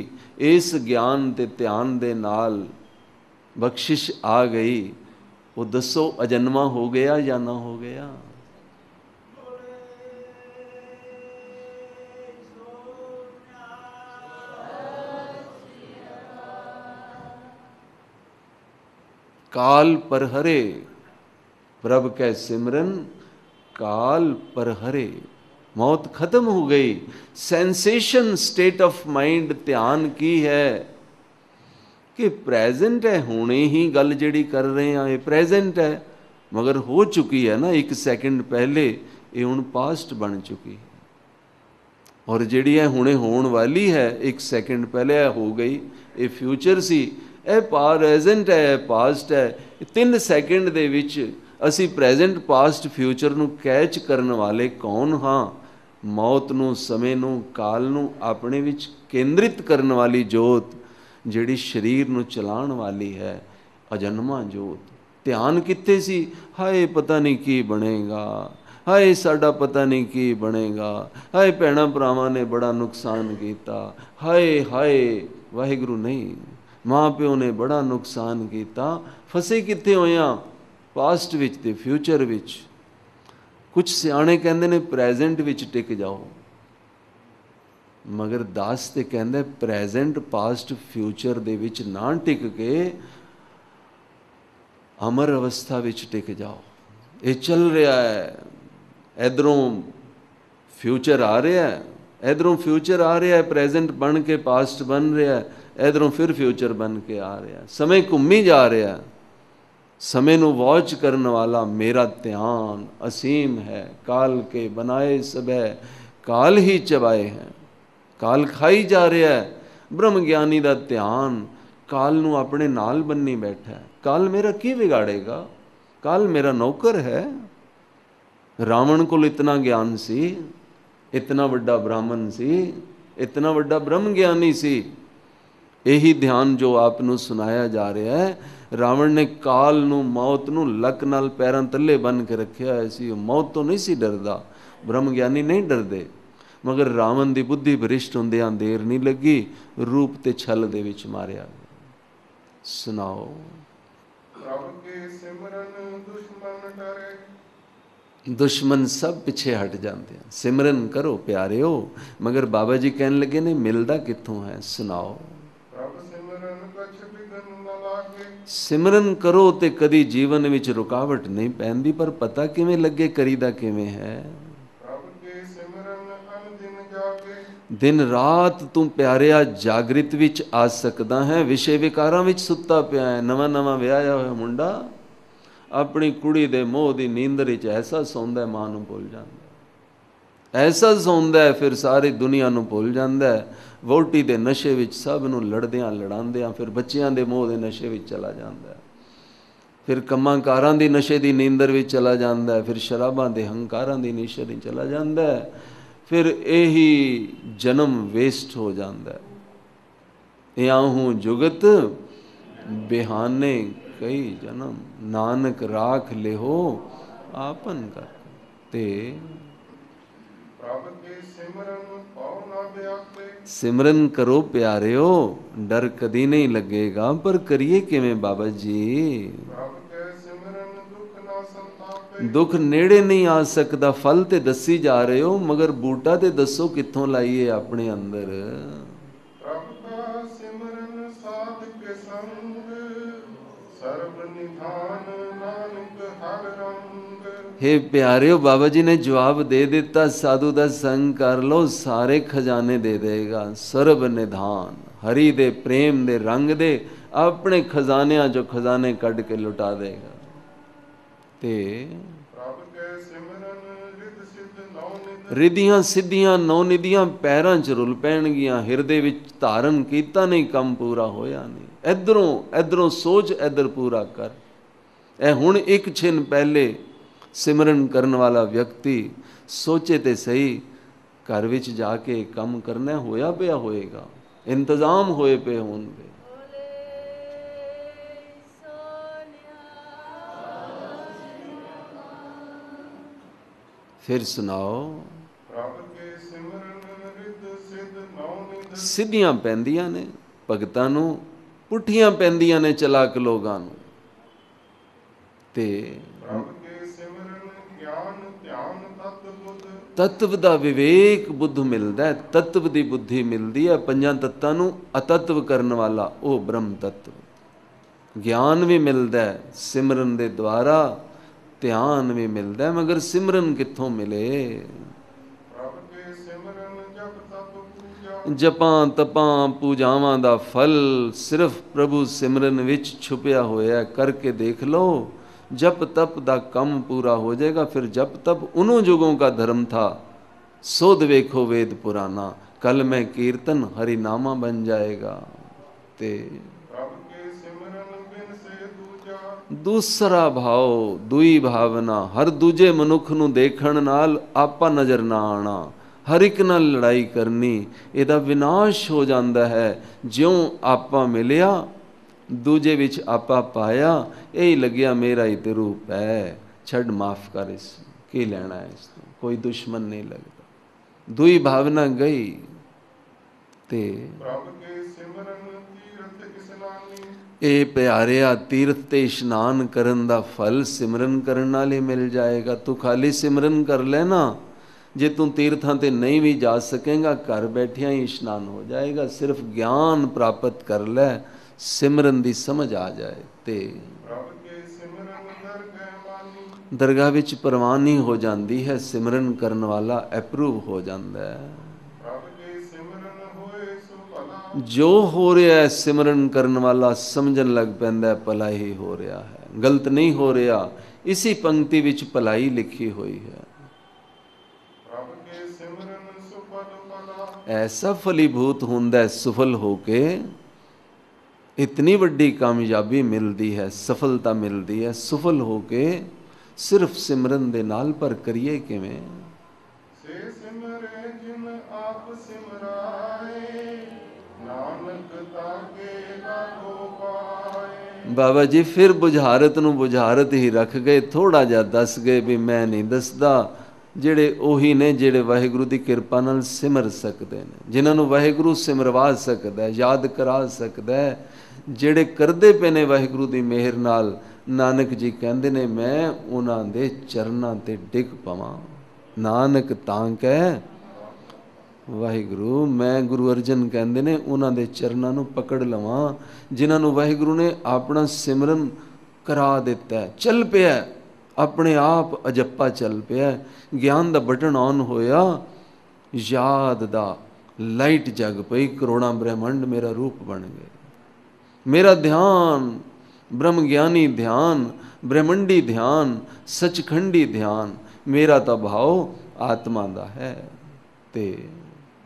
इस ज्ञान ते ध्यान दे नाल बख्शिश आ गई, वो दसो अजन्मा हो गया या ना हो गया? काल पर हरे प्रभ कै सिमरन काल पर हरे। मौत खत्म हो गई। सेंसेशन स्टेट ऑफ माइंड ध्यान की है कि प्रेजेंट है, हुणे ही गल जिहड़ी कर रहे हैं ये प्रेजेंट है, मगर हो चुकी है ना एक सेकंड पहले, ये हुण पास्ट बन चुकी है। और जिहड़ी है हुणे होण वाली है एक सेकंड पहले हो गई, ये फ्यूचर सी, ਇਹ ਪ੍ਰੈਜ਼ੈਂਟ ਹੈ ਪਾਸਟ ਹੈ। 3 ਸੈਕਿੰਡ ਦੇ ਵਿੱਚ ਅਸੀਂ ਪ੍ਰੈਜ਼ੈਂਟ ਪਾਸਟ ਫਿਊਚਰ ਨੂੰ ਕੈਚ ਕਰਨ ਵਾਲੇ ਕੌਣ ਹਾਂ? ਮੌਤ ਨੂੰ, ਸਮੇਂ ਨੂੰ, ਕਾਲ ਨੂੰ ਆਪਣੇ ਵਿੱਚ ਕੇਂਦਰਿਤ ਕਰਨ ਵਾਲੀ ਜੋਤ ਜਿਹੜੀ ਸਰੀਰ ਨੂੰ ਚਲਾਉਣ ਵਾਲੀ ਹੈ, ਅਜਨਮਾ ਜੋਤ। ਧਿਆਨ ਕਿੱਥੇ ਸੀ? ਹਾਏ ਪਤਾ ਨਹੀਂ ਕੀ ਬਣੇਗਾ, ਹਾਏ ਸਾਡਾ ਪਤਾ ਨਹੀਂ ਕੀ ਬਣੇਗਾ, ਹਾਏ ਭੈਣਾਂ ਭਰਾਵਾਂ ਨੇ ਬੜਾ ਨੁਕਸਾਨ ਕੀਤਾ, ਹਾਏ ਹਾਏ ਵਾਹਿਗੁਰੂ ਨਹੀਂ, ਮਾਂ ਪਿਓ ਨੇ ਬੜਾ ਨੁਕਸਾਨ ਕੀਤਾ। ਫਸੇ ਕਿੱਥੇ ਹੋਏ ਹਾਂ? ਪਾਸਟ ਵਿੱਚ ਤੇ ਫਿਊਚਰ ਵਿੱਚ। ਕੁਝ ਸਿਆਣੇ ਕਹਿੰਦੇ ਨੇ ਪ੍ਰੈਜ਼ੈਂਟ ਵਿੱਚ ਟਿਕ ਜਾਓ, ਮਗਰ ਦਾਸ ਤੇ ਕਹਿੰਦਾ ਪ੍ਰੈਜ਼ੈਂਟ ਪਾਸਟ ਫਿਊਚਰ ਦੇ ਵਿੱਚ ਨਾ ਟਿਕ ਕੇ ਅਮਰ ਅਵਸਥਾ ਵਿੱਚ ਟਿਕ ਜਾਓ। ਇਹ ਚੱਲ ਰਿਹਾ ਹੈ, ਇੱਧਰੋਂ ਫਿਊਚਰ ਆ ਰਿਹਾ ਹੈ, ਇੱਧਰੋਂ ਫਿਊਚਰ ਆ ਰਿਹਾ ਹੈ, ਪ੍ਰੈਜ਼ੈਂਟ ਬਣ ਕੇ ਪਾਸਟ ਬਣ ਰਿਹਾ ਹੈ, ਇੱਧਰੋਂ ਫਿਰ ਫਿਊਚਰ ਬਣ ਕੇ ਆ ਰਿਹਾ। ਸਮੇਂ ਘੁੰਮੀ ਜਾ ਰਿਹਾ। ਸਮੇਂ ਨੂੰ ਵਾਚ ਕਰਨ ਵਾਲਾ ਮੇਰਾ ਧਿਆਨ ਅਸੀਮ ਹੈ। ਕਾਲ ਕੇ ਬਣਾਏ ਸਭੈ ਕਾਲ ਹੀ ਚਬਾਏ ਹੈ। ਕਾਲ ਖਾਈ ਜਾ ਰਿਹਾ। ਬ੍ਰਹਮ ਗਿਆਨੀ ਦਾ ਧਿਆਨ ਕਾਲ ਨੂੰ ਆਪਣੇ ਨਾਲ ਬੰਨੀ ਬੈਠਾ। ਕਾਲ ਮੇਰਾ ਕੀ ਵਿਗਾੜੇਗਾ? ਕਾਲ ਮੇਰਾ ਨੌਕਰ ਹੈ। ਰਾਵਣ ਕੋਲ ਇਤਨਾ ਗਿਆਨ ਸੀ, ਇਤਨਾ ਵੱਡਾ ਬ੍ਰਾਹਮਣ ਸੀ, ਇਤਨਾ ਵੱਡਾ ਬ੍ਰਹਮ ਗਿਆਨੀ ਸੀ। ਇਹੀ ਧਿਆਨ ਜੋ ਆਪ ਨੂੰ ਸੁਣਾਇਆ ਜਾ ਰਿਹਾ ਹੈ। ਰਾਵਣ ਨੇ ਕਾਲ ਨੂੰ, ਮੌਤ ਨੂੰ ਲੱਕ ਨਾਲ ਪੈਰਾਂ ਥੱਲੇ ਬੰਨ੍ਹ ਕੇ ਰੱਖਿਆ ਹੋਇਆ ਸੀ। ਉਹ ਮੌਤ ਤੋਂ ਨਹੀਂ ਸੀ ਡਰਦਾ। ਬ੍ਰਹਮ ਗਿਆਨੀ ਨਹੀਂ ਡਰਦੇ, ਮਗਰ ਰਾਵਣ ਦੀ ਬੁੱਧੀ ਭ੍ਰਿਸ਼ਟ ਹੁੰਦਿਆਂ ਦੇਰ ਨਹੀਂ ਲੱਗੀ, ਰੂਪ ਤੇ ਛਲ ਦੇ ਵਿੱਚ ਮਾਰਿਆ। ਸੁਣਾਓ। ਪ੍ਰਭ ਕੇ ਸਿਮਰਨ ਦੁਸ਼ਮਨ ਡਰੇ। ਦੁਸ਼ਮਨ ਸਭ ਪਿੱਛੇ ਹਟ ਜਾਂਦੇ ਹਨ। ਸਿਮਰਨ ਕਰੋ ਪਿਆਰਿਓ। ਮਗਰ ਬਾਬਾ ਜੀ ਕਹਿਣ ਲੱਗੇ ਨੇ ਮਿਲਦਾ ਕਿੱਥੋਂ ਹੈ? ਸੁਣਾਓ। ਸਿਮਰਨ ਕਰੋ ਤੇ ਕਦੀ ਜੀਵਨ ਵਿੱਚ ਰੁਕਾਵਟ ਨਹੀਂ ਪੈਂਦੀ, ਪਰ ਪਤਾ ਕਿਵੇਂ ਲੱਗੇ ਕਰੀਦਾ ਕਿਵੇਂ ਹੈ? ਦਿਨ ਰਾਤ ਤੂੰ ਪਿਆਰਿਆ ਜਾਗਰਿਤ ਵਿੱਚ ਆ ਸਕਦਾ ਹੈ। ਵਿਸ਼ੇ ਵਿਕਾਰਾਂ ਵਿੱਚ ਸੁੱਤਾ ਪਿਆ ਹੈ। ਨਵਾਂ ਨਵਾਂ ਵਿਆਹਿਆ ਹੋਇਆ ਮੁੰਡਾ ਆਪਣੀ ਕੁੜੀ ਦੇ ਮੋਹ ਦੀ ਨੀਂਦਰ ਵਿੱਚ ਐਸਾ ਸੌਂਦਾ, ਮਾਂ ਨੂੰ ਭੁੱਲ ਜਾਂਦਾ, ਐਸਾ ਸੌਂਦਾ, ਫਿਰ ਸਾਰੀ ਦੁਨੀਆ ਨੂੰ ਭੁੱਲ ਜਾਂਦਾ। ਵਹੁਟੀ ਦੇ ਨਸ਼ੇ ਵਿੱਚ ਸਭ ਨੂੰ ਲੜਦਿਆਂ ਲੜਾਉਂਦਿਆਂ ਫਿਰ ਬੱਚਿਆਂ ਦੇ ਮੋਹ ਦੇ ਨਸ਼ੇ ਵਿੱਚ ਚਲਾ ਜਾਂਦਾ, ਫਿਰ ਕੰਮਾਂ ਕਾਰਾਂ ਦੀ ਨਸ਼ੇ ਦੀ ਨੀਂਦਰ ਵਿੱਚ ਚਲਾ ਜਾਂਦਾ, ਫਿਰ ਸ਼ਰਾਬਾਂ ਦੇ ਹੰਕਾਰਾਂ ਦੀ ਨਿਸ਼ਾ ਵਿੱਚ ਚਲਾ ਜਾਂਦਾ, ਫਿਰ ਇਹੀ ਜਨਮ ਵੇਸਟ ਹੋ ਜਾਂਦਾ। ਇਆਹੂੰ ਜੁਗਤ ਬਿਹਾਨੇ ਕਈ ਜਨਮ, ਨਾਨਕ ਰਾਖ ਲਿਹੋ ਆਪਨ ਕਰ। ਤੇ ਸਿਮਰਨ ਕਰੋ ਪਿਆਰਿਓ, ਡਰ ਕਦੀ ਨਹੀਂ ਲੱਗੇਗਾ, ਪਰ ਕਰੀਏ ਕਿਵੇਂ ਬਾਬਾ ਜੀ? ਦੁੱਖ ਨੇੜੇ ਨਹੀਂ ਆ ਸਕਦਾ। ਫਲ ਤੇ ਦੱਸੀ ਜਾ ਰਹੇ ਹੋ, ਮਗਰ ਬੂਟਾ ਤੇ ਦੱਸੋ ਕਿੱਥੋਂ ਲਾਈਏ ਆਪਣੇ ਅੰਦਰ? हे प्यारियो, बाबा जी ने जवाब दे दिता, साधु दा संग कर लो, सारे खजाने दे देगा। सर्व निधान हरि दे प्रेम दे रंग दे अपने खजानियां जो खजाने कढ़ के लुटा देगा। ते ਰਿਧੀਆਂ ਸਿੱਧੀਆਂ ਨੌ ਨਿਧੀਆਂ ਪੈਰਾਂ 'ਚ ਰੁਲ ਪੈਣਗੀਆਂ, ਹਿਰਦੇ ਵਿੱਚ ਧਾਰਨ ਕੀਤਾ ਨਹੀਂ, ਕੰਮ ਪੂਰਾ ਹੋਇਆ ਨਹੀਂ। ਇੱਧਰੋਂ ਸੋਚ, ਇੱਧਰ ਪੂਰਾ ਕਰ। ਇਹ ਹੁਣ ਇੱਕ ਛਿਨ ਪਹਿਲੇ ਸਿਮਰਨ ਕਰਨ ਵਾਲਾ ਵਿਅਕਤੀ ਸੋਚੇ ਤੇ ਸਹੀ, ਘਰ ਵਿੱਚ ਜਾ ਕੇ ਕੰਮ ਕਰਨਾ ਹੋਇਆ ਪਿਆ ਹੋਏਗਾ, ਇੰਤਜ਼ਾਮ ਹੋਏ ਪਏ ਹੋਣਗੇ। ਫਿਰ ਸੁਣਾਓ। ਸਿੱਧੀਆਂ ਪੈਂਦੀਆਂ ਨੇ ਭਗਤਾਂ ਨੂੰ, ਪੁੱਠੀਆਂ ਪੈਂਦੀਆਂ ਨੇ ਚਲਾਕ ਲੋਕਾਂ ਨੂੰ। ਤੇ ਤਤਵ ਦਾ ਵਿਵੇਕ ਬੁੱਧ ਮਿਲਦਾ ਹੈ, ਤਤਵ ਦੀ ਬੁੱਧੀ ਮਿਲਦੀ ਹੈ। ਪੰਜਾਂ ਤੱਤਾਂ ਨੂੰ ਅਤਤਵ ਕਰਨ ਵਾਲਾ ਉਹ ਬ੍ਰਹਮ ਤੱਤਵ। ਗਿਆਨ ਵੀ ਮਿਲਦਾ ਹੈ ਸਿਮਰਨ ਦੇ ਦੁਆਰਾ, ਧਿਆਨ ਵੀ ਮਿਲਦਾ ਹੈ, ਮਗਰ ਸਿਮਰਨ ਕਿੱਥੋਂ ਮਿਲੇ? ਜਪਾਂ ਤਪਾਂ ਪੂਜਾਵਾਂ ਦਾ ਫਲ ਸਿਰਫ ਪ੍ਰਭੂ ਸਿਮਰਨ ਵਿੱਚ ਛੁਪਿਆ ਹੋਇਆ। ਕਰਕੇ ਦੇਖ ਲਓ, जप तप दा कम पूरा हो जाएगा। फिर जप तप उन्हों युगों का धर्म था, सोध वेखो वेद पुराना, कल में कीर्तन हरि नामा बन जाएगा। ते दूसरा भाव, दुई भावना, हर दूजे मनुख नूं देखण नाल आपा नज़र ना आना, हर एक नाल लड़ाई करनी, इहदा विनाश हो जाता है। ज्यों आपा मिलिया दूजे विच आपा पाया, यही लग्या मेरा ही ते रूप है, छड़ माफ कर, इस की लेना है, इस तो कोई दुश्मन नहीं लगता। दुई भावना गई। ते ए प्यारिया तीर्थ ते इशनान करन दा फल सिमरन करन नाल ही मिल जाएगा। तू खाली सिमरन कर लेना, जे तू तीर्थां ते नहीं भी जा सकेगा, घर बैठिया ही इशनान हो जाएगा। सिर्फ ज्ञान प्राप्त कर ले, सिमरन दी समझ आ जाए ते दरगाह विच प्रवानी हो जाती है। सिमरन करन वाला अप्रूव हो जाता है। जो हो रहा है सिमरन करन वाला समझन लग पैंदा है भला ही हो रहा है, गलत नहीं हो रहा। इसी पंक्ति विच भलाई लिखी हुई है। ऐसा फलीभूत हुंदा है, सुफल होके इतनी वड्डी कामयाबी मिलती है, सफलता मिलती है सुफल होके सिर्फ सिमरन दे नाल। पर करिए किवें? बाबा जी फिर बुझारत नूं बुझारत ही रख गए, थोड़ा जिहा दस गए भी मैं नहीं दसदा। ਜਿਹੜੇ ਉਹੀ ਨੇ ਜਿਹੜੇ ਵਾਹਿਗੁਰੂ ਦੀ ਕਿਰਪਾ ਨਾਲ ਸਿਮਰ ਸਕਦੇ ਨੇ, ਜਿਨ੍ਹਾਂ ਨੂੰ ਵਾਹਿਗੁਰੂ ਸਿਮਰਵਾ ਸਕਦਾ, ਯਾਦ ਕਰਾ ਸਕਦਾ, ਜਿਹੜੇ ਕਰਦੇ ਪਏ ਨੇ ਵਾਹਿਗੁਰੂ ਦੀ ਮਿਹਰ ਨਾਲ। ਨਾਨਕ ਜੀ ਕਹਿੰਦੇ ਨੇ ਮੈਂ ਉਹਨਾਂ ਦੇ ਚਰਨਾਂ ਤੇ ਡਿੱਗ ਪਵਾਂ। ਨਾਨਕ ਤਾਂ ਕਹਿ ਵਾਹਿਗੁਰੂ, ਮੈਂ ਗੁਰੂ ਅਰਜਨ ਕਹਿੰਦੇ ਨੇ ਉਹਨਾਂ ਦੇ ਚਰਨਾਂ ਨੂੰ ਪਕੜ ਲਵਾਂ, ਜਿਨ੍ਹਾਂ ਨੂੰ ਵਾਹਿਗੁਰੂ ਨੇ ਆਪਣਾ ਸਿਮਰਨ ਕਰਾ ਦਿੱਤਾ। ਚੱਲ ਪਿਆ ਆਪਣੇ ਆਪ ਅਜੱਪਾ ਚੱਲ ਪਿਆ। ਗਿਆਨ ਦਾ ਬਟਨ ਔਨ ਹੋਇਆ, ਯਾਦ ਦਾ ਲਾਈਟ ਜਗ ਪਈ, ਕਰੋੜਾਂ ਬ੍ਰਹਿਮੰਡ ਮੇਰਾ ਰੂਪ ਬਣ ਗਏ। ਮੇਰਾ ਧਿਆਨ ਬ੍ਰਹਮ ਗਿਆਨੀ ਧਿਆਨ, ਬ੍ਰਹਮੰਡੀ ਧਿਆਨ, ਸਚਖੰਡੀ ਧਿਆਨ, ਮੇਰਾ ਤਾਂ ਭਾਵ ਆਤਮਾ ਦਾ ਹੈ। ਤੇ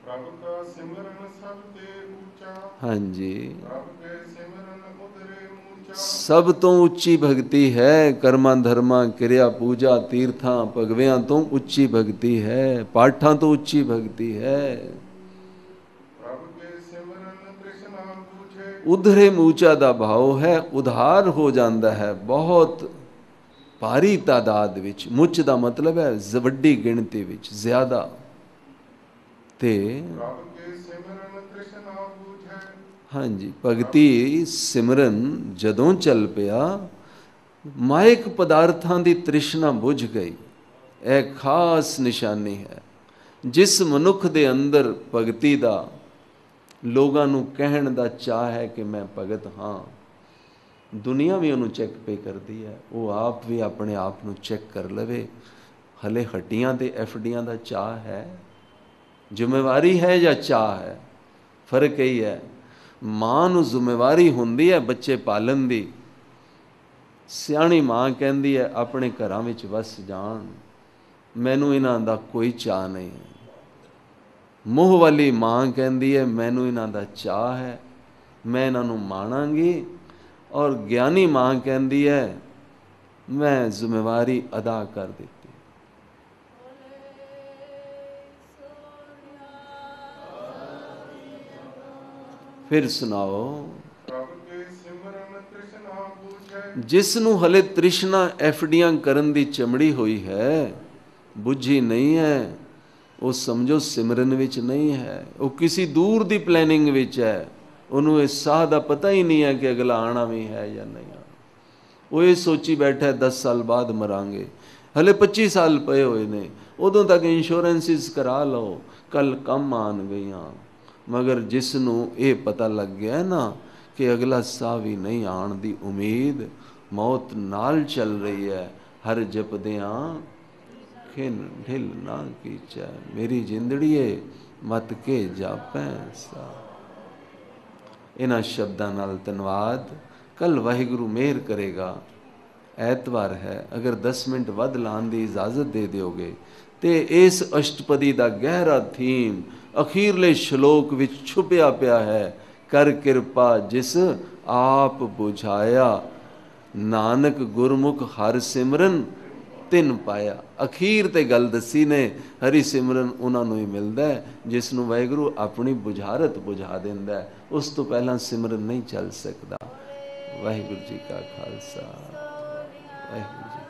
ਪ੍ਰਭ ਦਾ ਸਿਮਰਨ ਸਭ ਤੇ ਉੱਚਾ, ਹਾਂਜੀ सब तो उच्ची भक्ति है। कर्मा धर्मा क्रिया पूजा तीर्थां भगवियां तो उच्ची भक्ति है, पाठां तो उच्ची भक्ति है। उधरे ऊंचा दा भाव है, उधार हो जाता है बहुत भारी तादाद विच। मुच दा मतलब है वड्डी गिणती विच, ज्यादा। ते हाँ जी, भगती सिमरन जदों चल पिया, मायक पदार्थां दी तृष्णा बुझ गई। यह खास निशानी है। जिस मनुख दे अंदर भगती दा लोगां नूं कहण दा चाह है कि मैं भगत हाँ, दुनिया भी उन्होंने चैक पे करती है, वो आप भी अपने आप नूं चैक कर लवे। हले हड्डियां ते एफडियां दा चाह है, जिम्मेवारी है या चाह है? फर्क यही है। मां नूं जिम्मेवारी हुंदी है बच्चे पालन दी। सियाणी मां कहंदी है अपने घरां विच वस जाण, मैनू इन्हां दा कोई चाह नहीं। मोह वाली माँ कहती है मैनू इन्हां दा चाह है, मैं इन्हां नू माणांगी। और ज्ञानी माँ कहती है मैं जिम्मेवारी अदा कर दी। फिर सुनाओ। जिसनू हले तृष्णा एफडियां करन दी चमड़ी हुई है, बुझी नहीं है, वो समझो सिमरन विच नहीं है, वो किसी दूर दी प्लैनिंग विच है। उन्होंने इस साह का पता ही नहीं है कि अगला आना भी है या नहीं आना। वो ये सोची बैठा है 10 साल बाद मरांगे, हले 25 साल पे हुए ने, उदों तक इंश्योरेंसिस करा लो, कल कम आन गई। मगर जिसनू ये पता लग गया ना कि अगला साह भी नहीं आन दी उम्मीद, मौत नाल चल रही है, हर जपदियाँ खिन ढिल ना कीचै, मेरी जिंदड़ीए मत के जापै सा। इन्हां शब्दां नाल धन्यवाद। कल वाहिगुरु मेहर करेगा, ऐतवार है, अगर 10 मिनट वध लाने की इजाजत दे दोगे तो इस अष्टपदी का गहरा थीम अखीरले श्लोक विच छुपया पिया है। कर कृपा जिस आप बुझाया, नानक गुरमुख हर सिमरन तिन पाया। अखीर ते गल दसी ने, हरि सिमरन उन्होंने ही मिलता है जिसनों वाहिगुरु अपनी बुझारत बुझा देंदा है, उस तो पहला सिमरन नहीं चल सकता। वाहिगुरु जी का खालसा, वाहिगुरु जी।